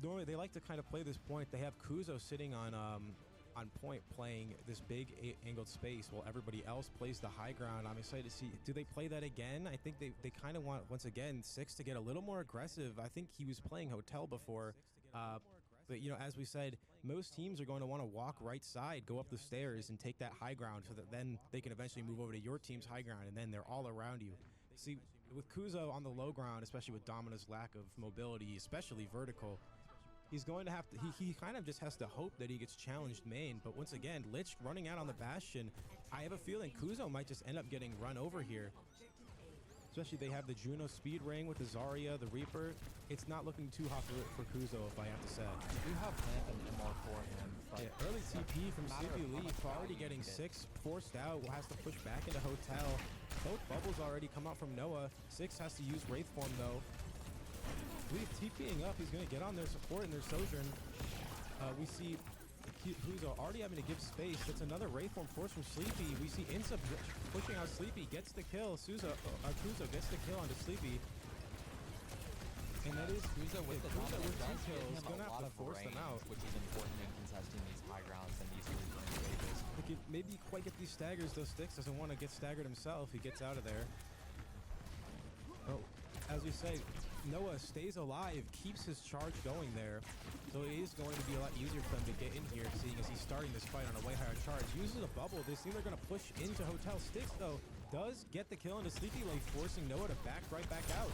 Normally they like to kind of play this point. They have Kuzo sitting on point playing this big angled space while everybody else plays the high ground. I'm excited to see, do they play that again? I think they kind of want, once again, Six to get a little more aggressive. I think he was playing Hotel before, but you know, as we said, most teams are going to want to walk right side, go up the stairs and take that high ground so that then they can eventually move over to your team's high ground and then they're all around you. See, with Kuzo on the low ground, especially with Domina's lack of mobility, especially vertical, he's going to have to, he kind of just has to hope that he gets challenged main. But once again, Lich running out on the Bastion, I have a feeling Kuzo might just end up getting run over here. Especially they have the Juno speed ring with the Zarya, the Reaper. It's not looking too hot for Kuzo, if I have to say. We do have Lamp and MR for him, but Yeah, early TP from matter of Sleepy how much Leaf, already value getting you get. Six forced out, has to push back into Hotel. Both bubbles already come out from Noah. Six has to use Wraith Form though. Leaf TPing up, he's gonna get on their support and their Sojourn. We see Kuzo already having to give space. That's another Wraith Form force from Sleepy. We see Insa pushing out Sleepy, gets the kill. Kuzo gets the kill onto Sleepy. And that is Kuzo with the Kuzo dominant with does two give kills, him gonna a have lot to of force them range, out. which is important in contesting these high grounds and these return waves. They could maybe quite get these staggers, though Styx doesn't want to get staggered himself. He gets out of there. Oh, as we say, Noah stays alive, keeps his charge going there. So it is going to be a lot easier for them to get in here, seeing as he's starting this fight on a way higher charge. Uses a bubble. They seem they're going to push into Hotel. Styx, though, does get the kill into Sleepy Lake, forcing Noah to back right back out.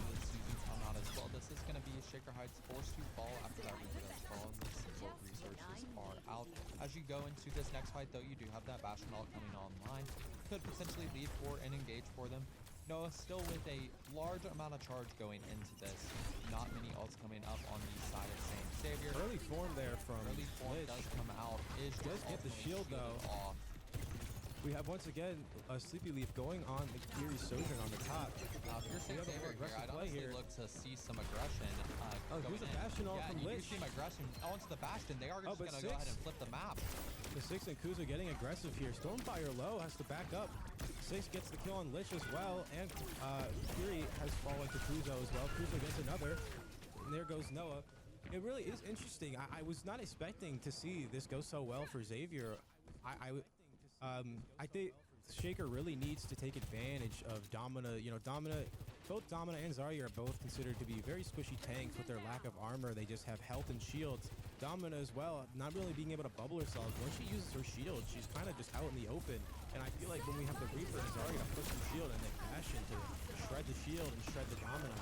Come out as well. This is going to be Shaker Heights forced to fall after that Reaper that's fallen. The support resources are out. As you go into this next fight, though, you do have that Bastion ult coming online. Could potentially lead for and engage for them. Noah still with a large amount of charge going into this. Not many ults coming up on the side of St. Xavier. Early form there from Early form Lich. does come out. Is Does just get the ultimately shield, though. shielded off. We have once again a Sleepy Leaf going on the Kiri Sojourn on the top. If you're St. We have a more Xavier here, aggressive I'd play honestly here. look to see some aggression. Oh, here's going a in. Bastion ult Yeah, from and you do Lich. see some aggression onto the Bastion. They are Oh, just but going to go ahead Six- and flip the map. The Six and Kuzo getting aggressive here. Stormfire low, has to back up. Six gets the kill on Lich as well, and Kiri has fallen to Kuzo as well. Kuzo gets another, and there goes Noah. It really is interesting. I was not expecting to see this go so well for Xavier. I think Shaker really needs to take advantage of Domina. You know, both Domina and Zarya are both considered to be very squishy tanks with their lack of armor. They just have health and shields. Domina as well, not really being able to bubble herself. When she uses her shield, she's kind of just out in the open. And I feel like when we have the Reaper and Zarya to push the shield and then Bastion to shred the shield and shred the Domina.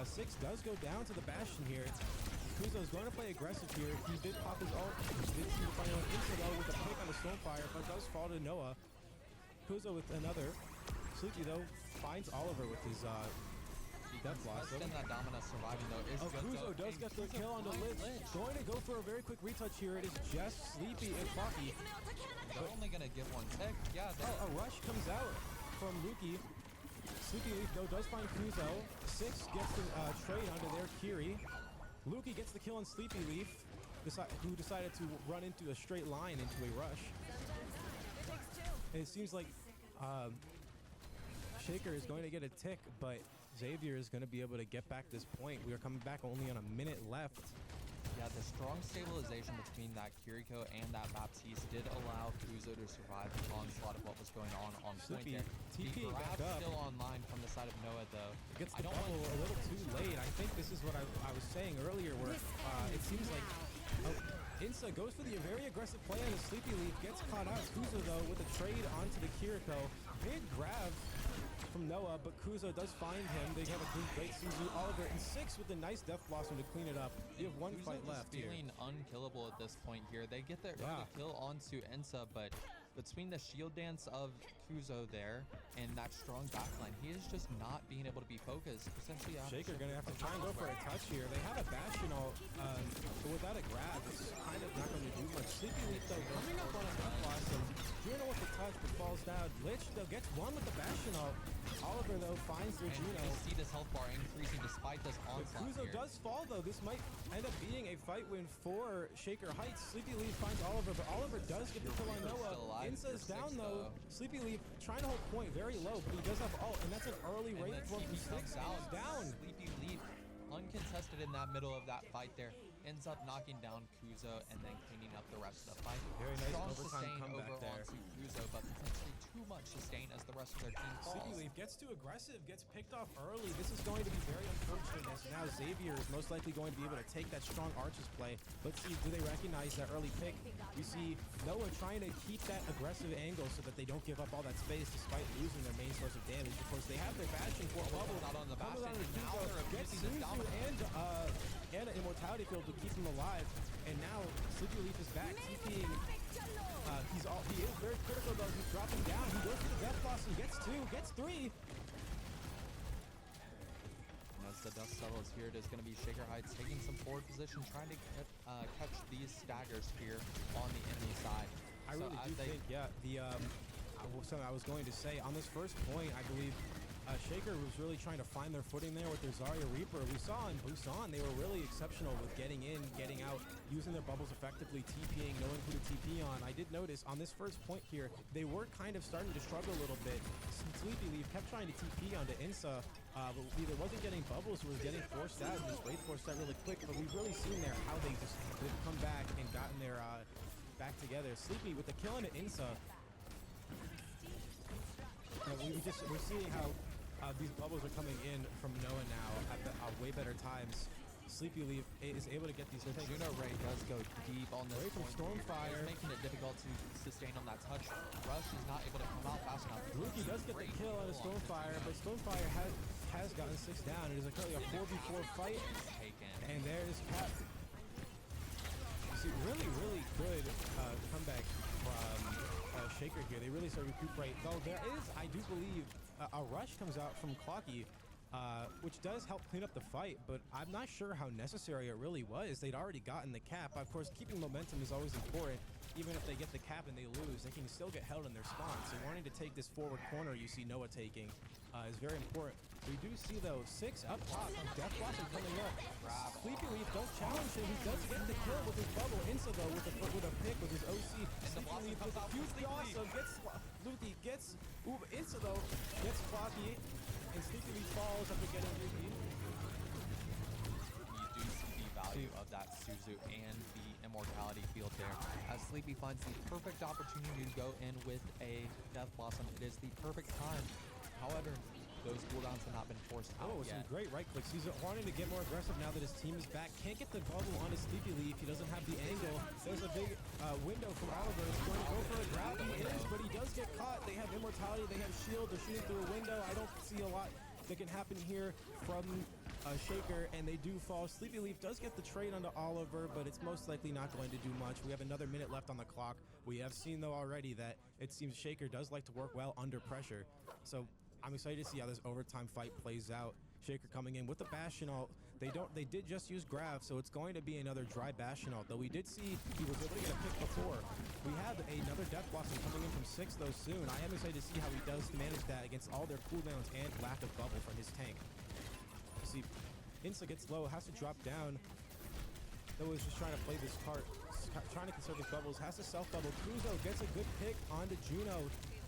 Six does go down to the Bastion here. Kuzo is going to play aggressive here. He did pop his ult. Did see the final Insta with a pick on the Stormfire, but does fall to Noah. Kuzo with another. Sleepy, though, finds Oliver with his death blast. Extend that Domina surviving, though, is Oh, good. Kuzo does get the kill on the Lich. Going to go for a very quick retouch here. It is just Sleepy and Flocky. They're only going to give one tick. Yeah, Oh, a rush comes out from Luki. Sleepy Leaf, though, does find Kuzo. Six gets the trade onto their Kiri. Luki gets the kill on Sleepy Leaf, who decided to run into a straight line into a rush. And it seems like Shaker is going to get a tick, but Xavier is going to be able to get back this point. We are coming back only on a minute left. Yeah, the strong stabilization between that Kiriko and that Baptiste did allow Kuzo to survive the onslaught of what was going on point Sleepy there. The TP grab back up. still online from the side of Noah, though. Gets I the don't bubble want a little too late. I think this is what I was saying earlier, where it seems like Insa goes for the very aggressive play on the Sleepy Leaf, gets caught out. Kuzo, though, with a trade onto the Kiriko. Big grab from Noah, but Kuzo does find him. They have a great Suzu Oliver and 6 with a nice Death Blossom to clean it up. You have one Kuzo fight just left here. feeling unkillable at this point here. They get their early kill onto Ensa, but between the shield dance of Kuzo there and that strong backline, he is just not being able to be focused. Essentially, Shaker gonna have to try and go for a touch here. They have a Bastion ult, but without a grab, it's kind of not going to do much. Sleepy Leaf, though, coming up on a Death Blossom. Juno with the touch, but falls down. Lich, though, gets one with the Bastion ult. Oliver, though, finds their and Juno. you see this health bar increasing despite this But onslaught Kuzo here. does fall, though. This might end up being a fight win for Shaker Heights. Sleepy Leaf finds Oliver, but Oliver does get the kill on Still Noah. alive Insa's for down, six, though. Sleepy Leaf trying to hold point very low, but he does have ult, and that's an early And rate then from TP Six. comes out. He's down. Sleepy Leaf, uncontested in that middle of that fight there, ends up knocking down Kuzo and then cleaning up the rest of the fight. Very nice Strong overtime sustain comeback over there. onto Kuzo, but potentially too much sustain as the rest of their team falls. Sleepy Leaf gets too aggressive, gets picked off early. This is going to be very unfortunate as now Xavier is most likely going to be able to take that strong Arches play. Let's see, do they recognize that early pick? We see Noah trying to keep that aggressive angle so that they don't give up all that space despite losing their main source of damage. Of course, they have their Bastion for a bubble. Not on the Comes Bastion, on and now Kuzo, they're gets abusing the Suzu dominance. and an Immortality Field to keep him alive. And now Sleepy Leaf is back, TPing. He is very critical, though. He's dropping down. He goes for the Death Blossom, gets 2, gets 3. And as the dust settles here, it is going to be Shaker Heights taking some forward position, trying to catch these staggers here on the enemy side. I So really as do they- think, something I was going to say, on this first point, I believe Shaker was really trying to find their footing there with their Zarya Reaper. We saw in Busan, they were really exceptional with getting in, getting out, using their bubbles effectively, TPing, knowing who to TP on. I did notice on this first point here, they were kind of starting to struggle a little bit. Sleepy Leaf kept trying to TP onto Insa, but either wasn't getting bubbles or was getting forced out, and just Wraith forced out really quick. But we've really seen there how they've come back and gotten their back together. Sleepy with the kill into Insa. We're seeing how these bubbles are coming in from Noah now at way better times. Sleepy Leaf is able to get these The takes. Juno Ray does go deep on this Ray from point here. Stormfire. It's making it difficult to sustain on that touch. Rush is not able to come out fast enough. Rookie does get the Great kill on a kill Stormfire, but Stormfire has gotten 6 down. It is currently a 4v4 fight, Taken. and there's Cap. See, really good comeback from Shaker here. They really start to recuperate. Though there is, I do believe, a rush comes out from Clocky, which does help clean up the fight, but I'm not sure how necessary it really was. They'd already gotten the cap. Of course, keeping momentum is always important. Even if they get the cap and they lose, they can still get held in their spawn. So wanting to take this forward corner you see Noah taking is very important. We do see, though, 6 up top of Death Blossom coming up. Sleepy Leaf does challenge him. He does get the kill with his bubble. Insa, though, with a pick with his OC. Sleepy Leaf with a huge blossom. Luthi gets Insa, though, gets Clocky. And Sleepy Leaf falls after getting Luthi. You do see the value of that Suzu and the Immortality Field there. As Sleepy finds the perfect opportunity to go in with a Death Blossom, it is the perfect time. However, those cooldowns have not been forced out With some yet. great right clicks. He's wanting to get more aggressive now that his team is back. Can't get the bubble on his Sleepy Leaf. He doesn't have the angle. There's a big window from Oliver. He's going to go for a grab. He is, but he does get caught. They have Immortality. They have Shield. They're shooting through a window. I don't see a lot that can happen here from Shaker, and they do fall. Sleepy Leaf does get the trade onto Oliver, but it's most likely not going to do much. We have another minute left on the clock. We have seen, though, already that it seems Shaker does like to work well under pressure. So I'm excited to see how this overtime fight plays out. Shaker coming in with the Bastion ult. They did just use Grav, so it's going to be another dry Bastion ult, though we did see he was able to get a pick before. We have another Death Blossom coming in from 6, though, soon. I am excited to see how he does manage that against all their cooldowns and lack of bubble from his tank. You see, Insa gets low, has to drop down. Though is just trying to play this card, trying to conserve his bubbles, has to self-bubble. Kuzo gets a good pick onto Juno.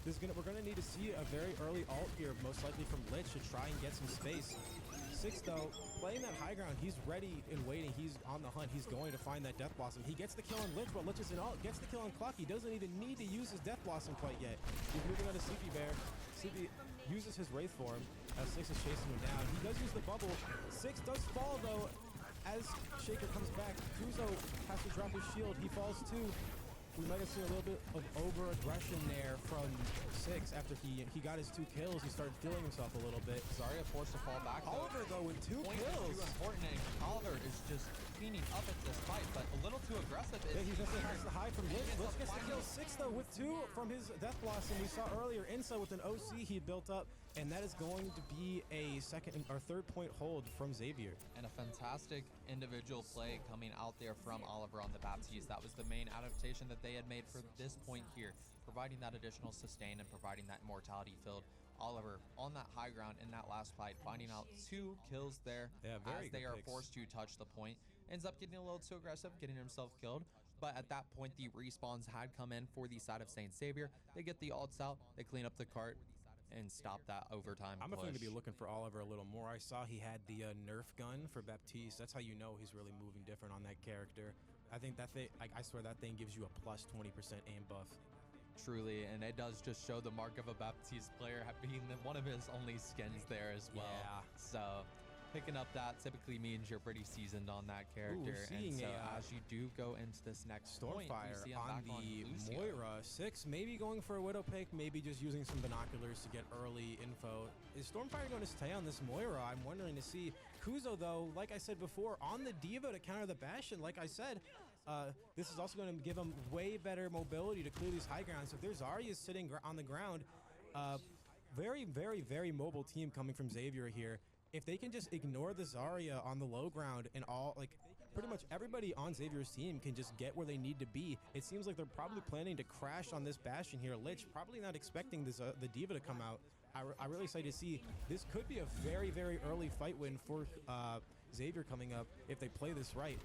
We're gonna need to see a very early ult here, most likely from Lich, to try and get some space. 6, though, playing that high ground, he's ready and waiting. He's on the hunt. He's going to find that Death Blossom. He gets the kill on Lich, but Lich is in ult. Gets the kill on Clock. He doesn't even need to use his Death Blossom quite yet. He's moving on to Sleepy Bear. Sleepy uses his Wraith form. 6 is chasing him down. He does use the bubble. 6 does fall, though, as Shaker comes back, Kuzo has to drop his shield. He falls too. We might have seen a little bit of over-aggression there from Six after he got his 2 kills. He started feeling himself a little bit. Zarya forced to fall back. Oliver, though, with 2 Point kills. is too important, and Oliver is just cleaning up at this fight, but a little too aggressive. Yeah, he just has the high from Lich. Lich gets to kill 6, though, with 2 from his Death Blossom. We saw earlier Insa with an OC he built up, and that is going to be a second or third point hold from Xavier. And a fantastic individual play coming out there from Oliver on the Baptiste. That was the main adaptation that they had made for this point here, providing that additional sustain and providing that immortality filled. Oliver on that high ground in that last fight, finding out 2 kills there Yeah, very as they good are picks. forced to touch the point. Ends up getting a little too aggressive, getting himself killed. But at that point, the respawns had come in for the side of St. Xavier. They get the ults out, they clean up the cart, and stop that overtime I'm push. going to be looking for Oliver a little more. I saw he had the Nerf gun for Baptiste. That's how you know he's really moving different on that character. I think that thing, I swear that thing gives you a plus 20% aim buff. Truly, and it does just show the mark of a Baptiste player being one of his only skins there as well. Yeah. So picking up that typically means you're pretty seasoned on that character. seeing and so a, as you do go into this next point, you Stormfire see him on back the Lucio. Moira. Six, maybe going for a Widow pick, maybe just using some binoculars to get early info. Is Stormfire going to stay on this Moira? I'm wondering to see. Kuzo, though, like I said before, on the Diva to counter the Bastion. Like I said, this is also going to give him way better mobility to clear these high grounds. So if there's Zarya sitting on the ground, very, very, very mobile team coming from Xavier here. If they can just ignore the Zarya on the low ground and all, like, pretty much everybody on Xavier's team can just get where they need to be. It seems like they're probably planning to crash on this Bastion here. Lich probably not expecting this the Diva to come out. I'm really excited to see. This could be a very, very early fight win for Xavier coming up if they play this right.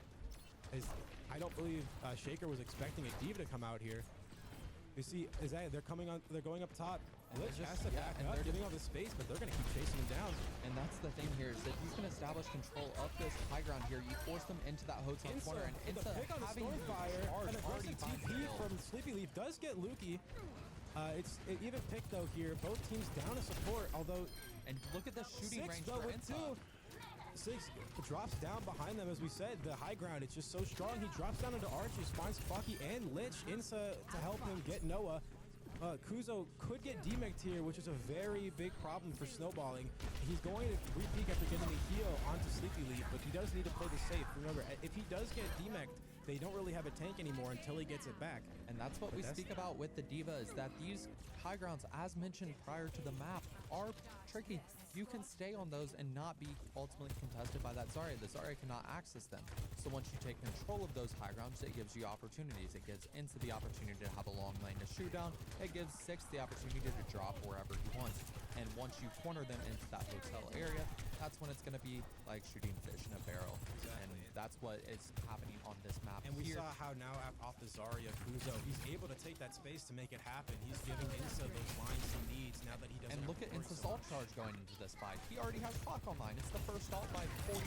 I don't believe Shaker was expecting a Diva to come out here. You see, they're going up top. Lich has to back and up, they're giving all the space, but they're going to keep chasing him down. And that's the thing here is that you can establish control of this high ground here. You force them into that hotel corner, and with Insa a pick on the having Stormfire, charge an already aggressive finds TP the kill. from Sleepy Leaf does get Lukey. It's an even pick though here. Both teams down to support, although And look at the shooting Six range though for with Insa. 2. Six drops down behind them, as we said. The high ground, it's just so strong. He drops down into Archers, finds Fucky and Lich. Insa to help him get Noah. Kuzo could get demec'd here, which is a very big problem for snowballing. He's going to re-peek after getting the heal onto Sleepy Leaf, but he does need to play the safe. Remember, if he does get demec'd, they don't really have a tank anymore until he gets it back. And that's what we speak about with the Diva, is that these high grounds, as mentioned prior to the map, are tricky. You can stay on those and not be ultimately contested by that Zarya. The Zarya cannot access them. So once you take control of those high grounds, it gives you opportunities. It gives Insa the opportunity to have a long lane to shoot down. It gives Six the opportunity to drop wherever he wants. And once you corner them into that hotel area, that's when it's going to be like shooting fish in a barrel. And that's what is happening on this map. And we here. saw how now off the Zarya, Kuzo, he's able to take that space to make it happen. He's giving Insa those lines he needs now that he doesn't And have look to at worry Insa's so ult much. charge going into this fight. He already has clock online. It's the first ult by 40%.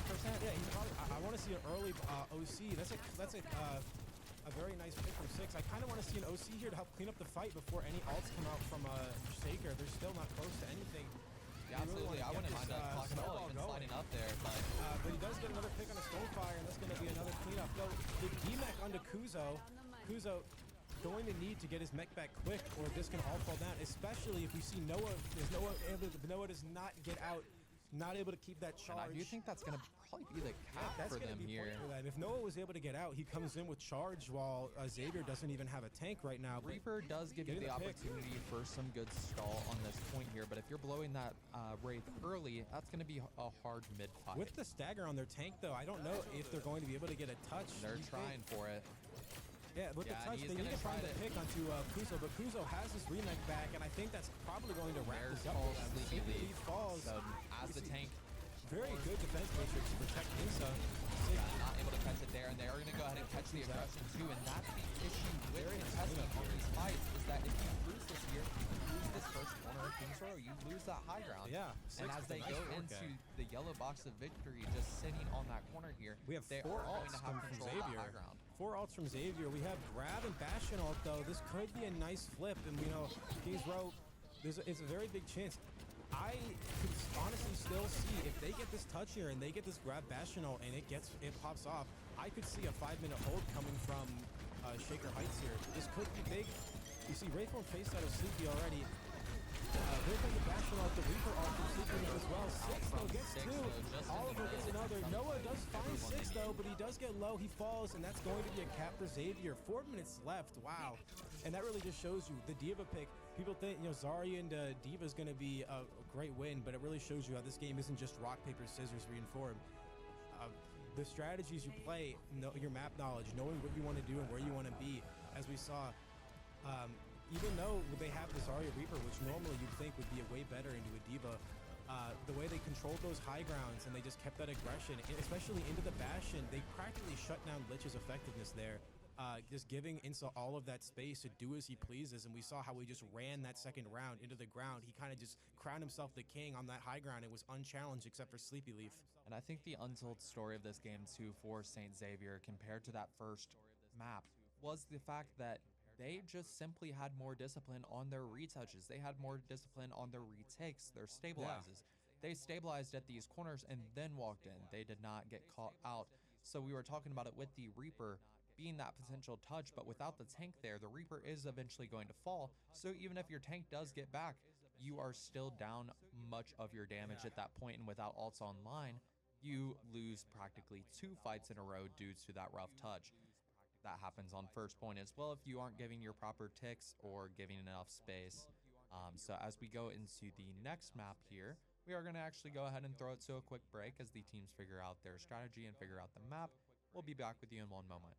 Yeah, he's probably, I want to see an early OC. That's a very nice pick from Six. I kind of want to see an OC here to help clean up the fight before any ults come out from Shaker. They're still not close to anything. Yeah, absolutely. I wouldn't mind that clock at all, even sliding up there. But he does get another pick on a Stormfire, and that's going to be another cleanup. Though the DMech onto Kuzo. Kuzo going to need to get his mech back quick, or this can all fall down. Especially if we see Noah. Noah does not get out. Not able to keep that charge. And I do think that's going to probably be the cap That's for gonna them be here. point for them. If Noah was able to get out, he comes in with charge while Xavier doesn't even have a tank right now. But Reaper does give you Getting the the pick. opportunity for some good stall on this point here, but if you're blowing that Wraith early, that's going to be a hard mid fight. with the stagger on their tank, though, I don't know if they're going to be able to get a touch. They're You trying think- for it. Yeah, with Yeah, the touch, he's they need gonna to find try a to- pick onto Kuzo, but Kuzo has his remake back, and I think that's probably going to wrap There's this up. falls for them. Sleepy Sleepy Leaf. Leaf falls. So as You the see- tank Very good defense matrix to protect Insa. not able to catch it there, and they're going to go ahead and catch the aggression too, and that's the issue with Very nice contesting cleanup on here. these fights, is that if you lose this here, you lose this first corner of King's Row, you lose that high ground. Yeah, And Six as with a they nice go fork into at. the yellow box of victory, just sitting on that corner here, We have they 4 are going ults to have coming from control of that Xavier. high ground. 4 ults from Xavier. We have Grab and Bastion ult, though. This could be a nice flip, and we know Kings Row, it's a very big chance. I could honestly still see if they get this touch here and they get this grab Bastion ult and it pops off, I could see a 5-minute hold coming from Shaker Heights here. This could be big. You see Wraithborn face out of Sleepy already. There comes the Bastion ult, the Reaper ult from Sleepy as well. Six though gets two. Oliver gets another. Noah does find six though, but he does get low. He falls, and that's going to be a cap for Xavier. 4 minutes left. Wow. And that really just shows you the Diva pick. People think, Zarya and Diva is going to be a great win, but it really shows you how this game isn't just rock, paper, scissors reinform. The strategies you play, your map knowledge, knowing what you want to do and where you want to be, as we saw. Even though they have the Zarya Reaper, which normally you'd think would be a way better into a Diva, the way they controlled those high grounds and they just kept that aggression, especially into the Bastion, they practically shut down Lich's effectiveness there. Just giving Insa all of that space to do as he pleases, and we saw how he just ran that second round into the ground. He kind of just crowned himself the king on that high ground. It was unchallenged except for Sleepy Leaf. And I think the untold story of this game too for St. Xavier compared to that first map was the fact that they just simply had more discipline on their retouches. They had more discipline on their retakes, their stabilizes. They stabilized at these corners and then walked in. They did not get caught out. So we were talking about it with the Reaper being that potential touch, but without the tank there, the Reaper is eventually going to fall. So even if your tank does get back, you are still down much of your damage at that point, and without ults online, you lose practically 2 fights in a row due to that rough touch. That happens on first point as well if you aren't giving your proper ticks or giving enough space. So as we go into the next map here, we are going to actually go ahead and throw it to a quick break as the teams figure out their strategy and figure out the map. We'll be back with you in one moment.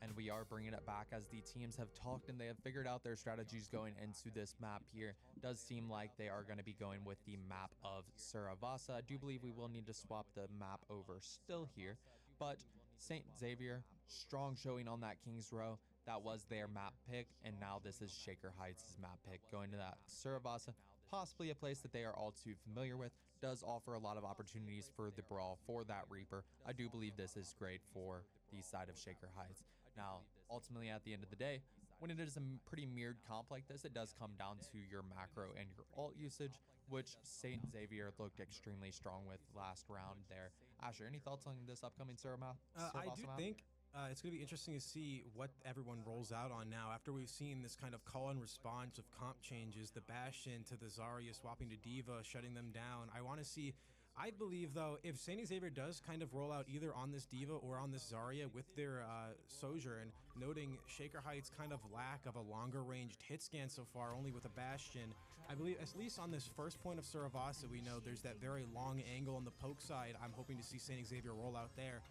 And we are bringing it back as the teams have talked and they have figured out their strategies going into this map here. Does seem like they are going to be going with the map of Saravasa. I do believe we will need to swap the map over still here, but St. Xavier, strong showing on that King's Row. That was their map pick, and now this is Shaker Heights' map pick. Going to that Saravasa, possibly a place that they are all too familiar with, does offer a lot of opportunities for the brawl for that Reaper. I do believe this is great for the side of Shaker Heights. Now, ultimately, at the end of the day, when it is a pretty mirrored comp like this, it does come down to your macro and your ult usage, which St. Xavier looked extremely strong with last round there. Asher, any thoughts on this upcoming Saravasa I do map? think it's going to be interesting to see what everyone rolls out on now after we've seen this kind of call and response of comp changes, the Bastion to the Zarya swapping to Diva, shutting them down. I want to see... I believe, though, if St. Xavier does kind of roll out either on this Diva or on this Zarya with their Sojourn, noting Shaker Heights' kind of lack of a longer ranged hit scan so far, only with a Bastion, I believe, at least on this first point of Saravasa, we know there's that very long angle on the poke side. I'm hoping to see St. Xavier roll out there.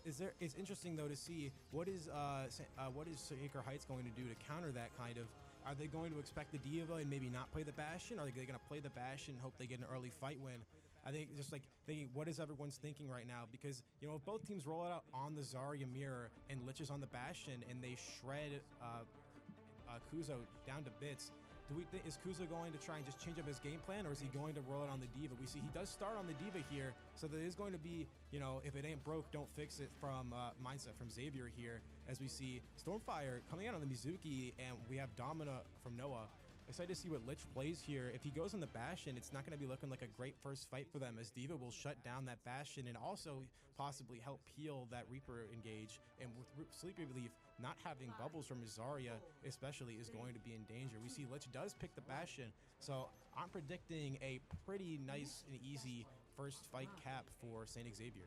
It's interesting, though, to see what is Shaker Heights going to do to counter that kind of... Are they going to expect the Diva and maybe not play the Bastion? Are they going to play the Bastion and hope they get an early fight win? I think just like thinking, what is everyone's thinking right now? Because, if both teams roll it out on the Zarya mirror and Lich is on the Bastion and they shred Kuzo down to bits, do we think, is Kuzo going to try and just change up his game plan, or is he going to roll it on the Diva? We see he does start on the Diva here, so there is going to be, if it ain't broke, don't fix it from mindset from Xavier here, as we see Stormfire coming out on the Mizuki, and we have Domina from Noah. Excited to see what Lich plays here. If he goes on the Bastion, it's not going to be looking like a great first fight for them, as Diva will shut down that Bastion and also possibly help peel that Reaper engage. And with Sleepy Leaf not having bubbles from his Zarya especially is going to be in danger. We see Lich does pick the Bastion, so I'm predicting a pretty nice and easy first fight cap for St. Xavier.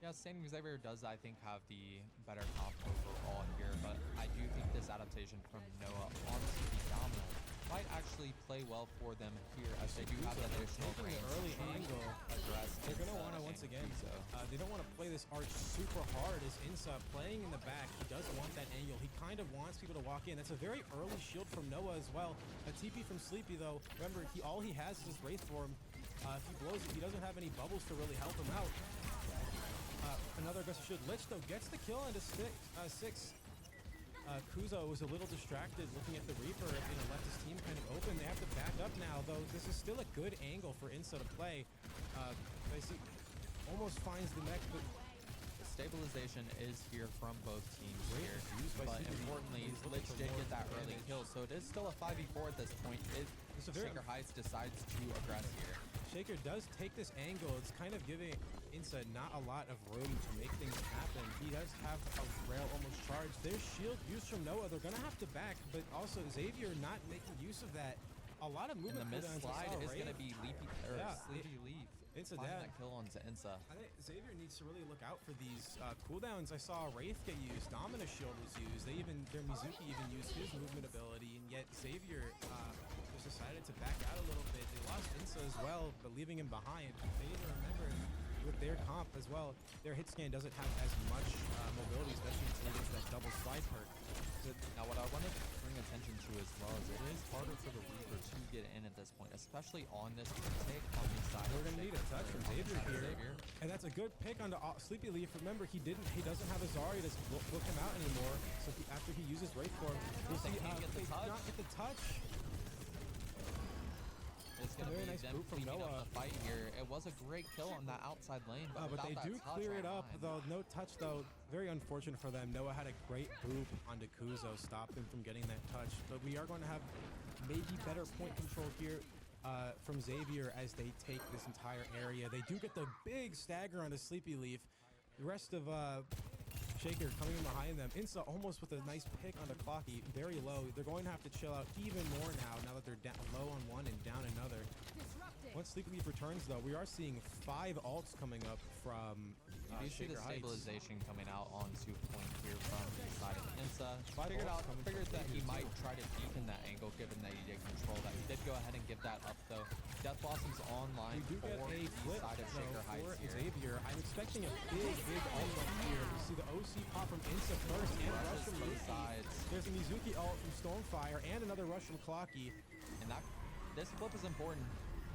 Yeah, St. Xavier does, I think, have the better comp overall here, but I do think this adaptation from Noah on the Domino might actually actually play well for them here as they do have that additional Taking range. an early to angle. address They're going to Insa want to, once and again, Kuzo. they don't want to play this arch super hard as Insa playing in the back. He does want that angle. He kind of wants people to walk in. That's a very early shield from Noah as well. A TP from Sleepy, though. Remember, all he has is this Wraith Form. If he blows it, he doesn't have any bubbles to really help him out. Another aggressive shield. Lich, though, gets the kill into 6. Kuzo was a little distracted looking at the Reaper and left his team kind of open. They have to back up now, though. This is still a good angle for Insa to play. They see almost finds the mech, but Stabilization is here from both teams Great here, use by but CBD. importantly, He's looking Lich for did more get that early damage. kill, so it is still a 5v4 at this point if It's a very- Shaker Heights decides to aggress here. Shaker does take this angle. It's kind of giving Insa not a lot of room to make things happen. He does have a rail almost charged. There's shield use from Noah. They're going to have to back, but also Xavier not making use of that. A lot of And the movement missed cooldowns. slide I saw is going to Wraith. be Leapy, or Yeah, Sleepy Leaf. Insa Finding dead. that kill onto Insa. I think Xavier needs to really look out for these cooldowns. I saw Wraith get used. Dominus Shield was used. Their Mizuki even used his movement ability, and yet Xavier just decided to back out a little bit. They lost Insa as well, but leaving him behind. They need to remember with their comp as well, their hit scan doesn't have as much mobility, especially until he gets that double slide perk. Now, what I want to bring attention to as well is it is harder for the Reaper to get in at this point, especially on this pick on the side. We're of gonna need a Shaker, touch from on the Xavier side of here, Xavier. and that's a good pick onto Sleepy Leaf. Remember, he doesn't have a Zarya to book him out anymore. So after he uses Wraith Form, we'll They see. can't get the they touch. did not get the touch. It's going to very be nice them boot from cleaning Noah. up the fight here. It was a great kill on that outside lane, but, But without they that do touch clear it up, online, though. No touch, though. Very unfortunate for them. Noah had a great boop onto Kuzo, stopped him from getting that touch. But we are going to have maybe better point control here from Xavier as they take this entire area. They do get the big stagger onto Sleepy Leaf. The rest of Shaker coming in behind them. Insa almost with a nice pick onto Clocky, very low. They're going to have to chill out even more now that they're down low on one and down another. Disrupted. Once Sleepy Leaf returns, though, we are seeing 5 ults coming up from you do see the Shaker Heights. stabilization coming out onto point here from the side of Insa. Five ults coming from Figured that he Xavier, might too. try to deepen that angle given that he did control that. He did go ahead and give that up though. Death Blossom's online We do for get a the flip, side of Shaker though, Heights for here. Xavier. I'm expecting a big ult up here. We see the OC pop from Insa first and rush Rushes from both Mizuki. sides. There's a Mizuki ult from Stormfire and another rush from Clocky. And this flip is important.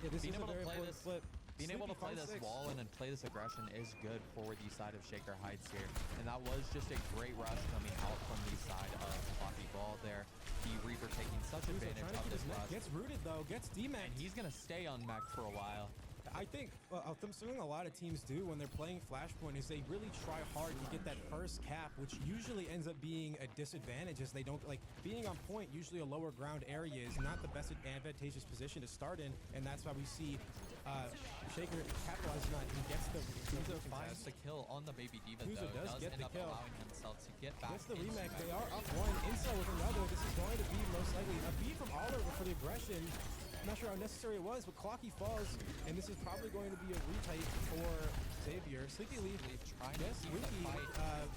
Yeah, this Being is a able to very play important this- flip. Being able to Sleepy play this finds 6. wall and then play this aggression is good for the side of Shaker Heights here. And that was just a great rush coming out from the side of Floppy Ball there. The Reaper taking such Kuzo advantage trying to of keep this his mech. rush. Gets rooted, though. Gets And demeched. he's going to stay on mech for a while. I think something a lot of teams do when they're playing Flashpoint is they really try hard to get that first cap, which usually ends up being a disadvantage as they don't like being on point. Usually a lower ground area is not the best advantageous position to start in, and that's why we see Shaker capitalizing on it. He gets the Kuzo contest. finds the kill on the Baby Diva Kuzo though. does get end the up kill. allowing himself to get back Gets the into remake. mech They are up position. 1. Insa with another. This is going to be most likely a beat from Oliver for the aggression. Not sure how necessary it was, but Clocky falls, and this is probably going to be a retake for Xavier. Sleepy Leaf Trying to gets keep the Wiki fight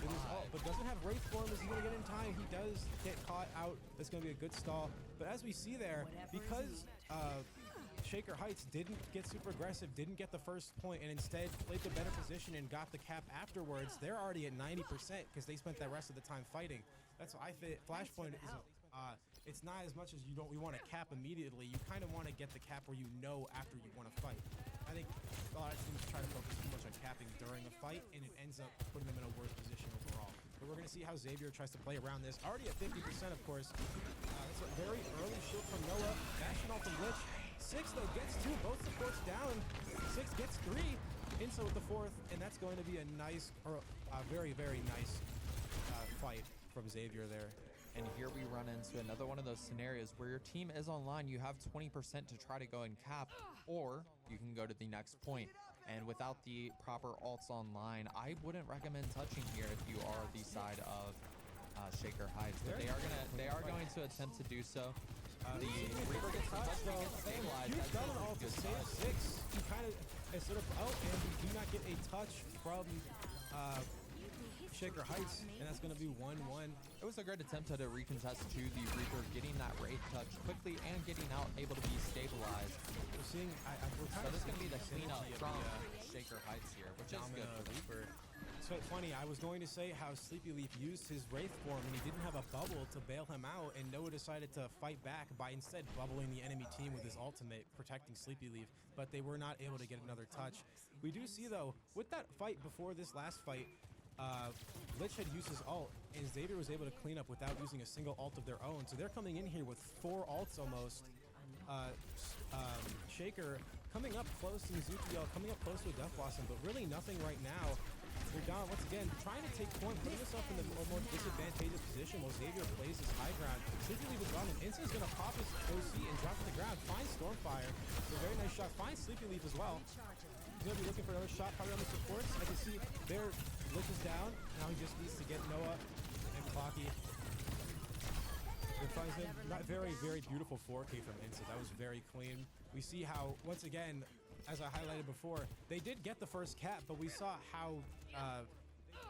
with his ult, alive. but doesn't have Wraith Form. Is he going to get in time? He does get caught out. That's going to be a good stall. But as we see there, because Shaker Heights didn't get super aggressive, didn't get the first point, and instead played the better position and got the cap afterwards, they're already at 90% because they spent that rest of the time fighting. That's why I think Flashpoint is it's not as much as we want to cap immediately. You kind of want to get the cap where you know after you want to fight. I think a lot of teams try to focus too much on capping during a fight, and it ends up putting them in a worse position overall. But we're going to see how Xavier tries to play around this. Already at 50%, of course. That's a very early shield from Noah. Bashing off from Lich. 6, though, gets 2. Both supports down. 6 gets 3. Insa with the 4th, and that's going to be a nice, or a very, very nice fight from Xavier there. And here we run into another one of those scenarios where your team is online, you have 20% to try to go and cap, or you can go to the next point. And without the proper ults online, I wouldn't recommend touching here if you are the side of Shaker Heights. But they are going to attempt to do so. The Reaper gets the touch, though. Stabilized. Huge That's double a ult to good save touch. 6. He kind of is sort of out, and we do not get a touch from Shaker Heights, and that's going to be 1-1. It was a great attempt to recontest to the Reaper, getting that Wraith touch quickly and getting out, able to be stabilized. We're seeing, we're So kind this is of going to be the seeing cleanup synergy of from the, Shaker Heights here, which is Domina good for them. Reaper. So funny, I was going to say how Sleepy Leaf used his Wraith form and he didn't have a bubble to bail him out, and Noah decided to fight back by instead bubbling the enemy team with his ultimate, protecting Sleepy Leaf, but they were not able to get another touch. We do see though, with that fight before this last fight, Lich had used his ult, and Xavier was able to clean up without using a single ult of their own. So they're coming in here with 4 ults almost. Shaker coming up close to Mizuki, coming up close to a Death Blossom, but really nothing right now. They're down once again, trying to take point, putting himself in the more disadvantageous position while Xavier plays his high ground. Sleepy Leaf is gone, and Insa's going to pop his OC and drop to the ground. Finds Stormfire. It's a very nice shot. Finds Sleepy Leaf as well. He's going to be looking for another shot, probably on the supports. I can see there, Lich is down. Now he just needs to get Noah and Clocky. It finds him. Not very, very beautiful 4K from Insa. That was very clean. We see how, once again, as I highlighted before, they did get the first cap, but we saw how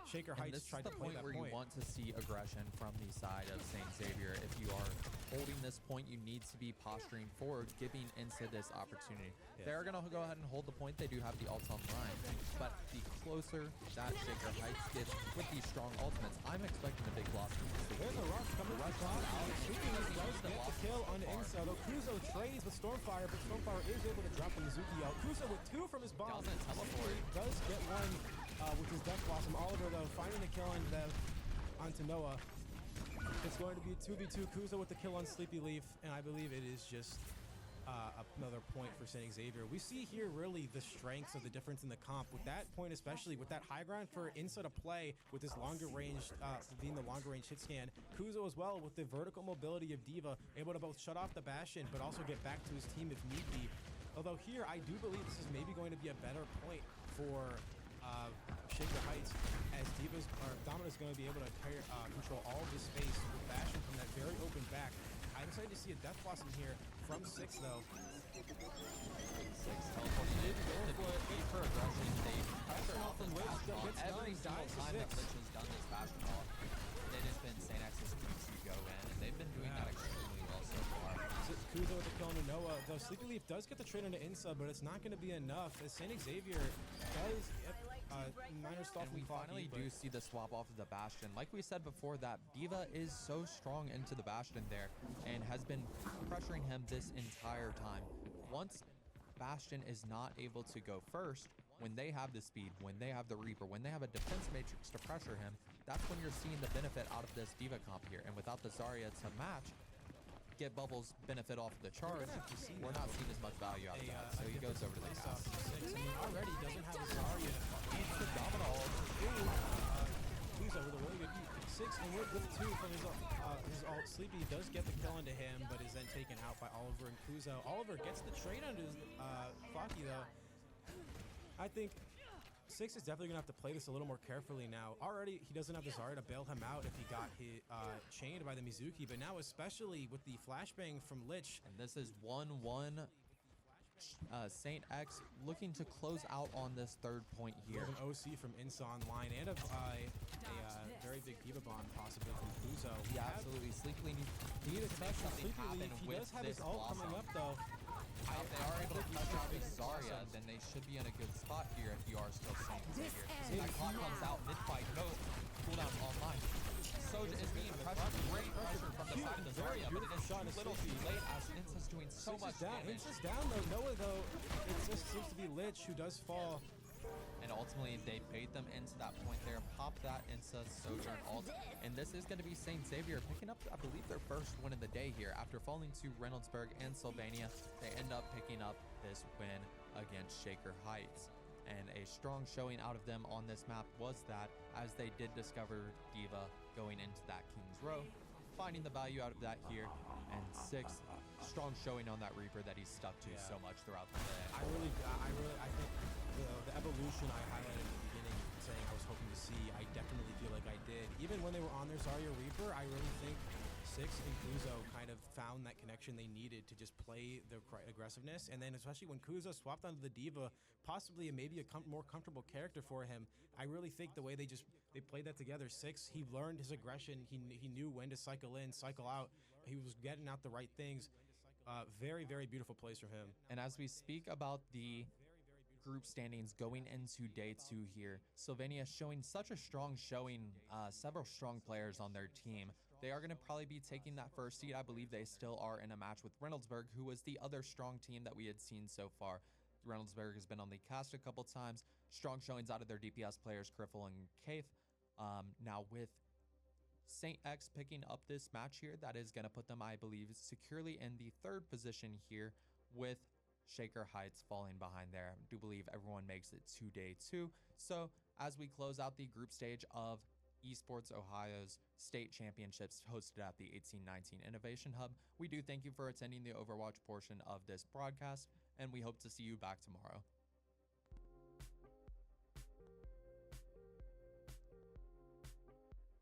Shaker And Heights this tried is to the play point that where point. you want to see aggression from the side of St. Xavier. If you are holding this point, you need to be posturing forward, giving Insa this opportunity. They're going to go ahead and hold the point. They do have the ult online, but the closer that Shaker Heights gets with these strong ultimates, I'm expecting a big loss from this. There's a rush coming from top. Sleepy Leaf does get the kill on Insa, though Kuzo trades with Stormfire, but Stormfire is able to drop the Mizuki out. Kuzo with 2 from his bomb. Doesn't teleport. Does get one with his Death Blossom. Oliver, though, finding the kill onto Noah. It's going to be 2v2. Kuzo with the kill on Sleepy Leaf, and I believe it is just another point for St. Xavier. We see here really the strengths of the difference in the comp. With that point, especially with that high ground for Insa to play with this longer range, being the longer range hit scan. Kuzo as well with the vertical mobility of D.Va, able to both shut off the Bastion, but also get back to his team if need be. Although here, I do believe this is maybe going to be a better point for Shaker Heights, as Domina's going to be able to control all of this space with Bastion from that very open back. I'm excited to see a Death Blossom here from 6, though. 6 teleporting in to be for aggression. They pressure off this basketball. Every single time that Lich has done this basketball, it has been St. X's teams to go in, and they've been doing that extremely well so far. Kuzo with the kill on Noah. Though Sleepy Leaf does get the trade into Insa, but it's not going to be enough, as St. Xavier does minor stall And from we finally do see the swap off of the Bastion. Like we said before, that D.Va is so strong into the Bastion there and has been pressuring him this entire time. Once Bastion is not able to go first, when they have the speed, when they have the Reaper, when they have a defense matrix to pressure him, that's when you're seeing the benefit out of this D.Va comp here. And without the Zarya to match, get Bubbles benefit off of the charge, we're not seeing as much value out of that. So he goes over to the cast. Already doesn't have a Zarya. Eats the Domino. Kuzo with a really good 6, and with 2 from his ult. Sleepy does get the kill into him, but is then taken out by Oliver and Kuzo. Oliver gets the trade onto his Flocky, though. I think 6 is definitely going to have to play this a little more carefully now. Already, he doesn't have the Zarya to bail him out if he got chained by the Mizuki, but now especially with the flashbang from Lich. And this is 1-1. St. X looking to close out on this 3rd point here. There's an OC from Insa online and a very big D.Va bomb possibly from Kuzo. Yeah, absolutely. Sleepy Need to touch something Sleepy happen Leaf. He with does have his this ult Blossom. coming up, though. If they are able to touch out the Zarya, then they should be in a good spot here if you are still St. Xavier. That clock comes out mid-fight. No, cooldown online. Soja is being pressured. Great pressure from the side of the Zarya, but it is too little too late as Insa's doing so much damage. Insa's down, though. Noah, though, it just seems to be Lich who does fall. And ultimately, they bait them into that point there, pop that Insa, Sojourn ult. And this is going to be St. Xavier picking up, I believe, their first win of the day here. After falling to Reynoldsburg and Sylvania, they end up picking up this win against Shaker Heights. And a strong showing out of them on this map was that, as they did discover D.Va going into that King's Row, finding the value out of that here. And 6, strong showing on that Reaper that he's stuck to so much throughout the day. I think the evolution I highlighted at the beginning, saying I was hoping to see, I definitely feel like I did. Even when they were on their Zarya Reaper, I really think 6 and Kuzo kind of found that connection they needed to just play the aggressiveness. And then especially when Kuzo swapped onto the Diva, possibly maybe a more comfortable character for him, I really think the way they played that together, Six, he learned his aggression. He knew when to cycle in, cycle out. He was getting out the right things. Very, very beautiful plays from him. And as we speak about the group standings going into day 2 here, Slovenia showing such a strong showing, several strong players on their team. They are going to probably be taking that first seed. I believe they still are in a match with Reynoldsburg, who was the other strong team that we had seen so far. Reynoldsburg has been on the cast a couple times. Strong showings out of their DPS players, Criffle and Kaith. Now with Saint X picking up this match here, that is going to put them, I believe, securely in the 3rd position here, with Shaker Heights falling behind there. I do believe everyone makes it to day 2. So as we close out the group stage of Esports Ohio's state championships hosted at the 1819 Innovation Hub, we do thank you for attending the Overwatch portion of this broadcast, and we hope to see you back tomorrow.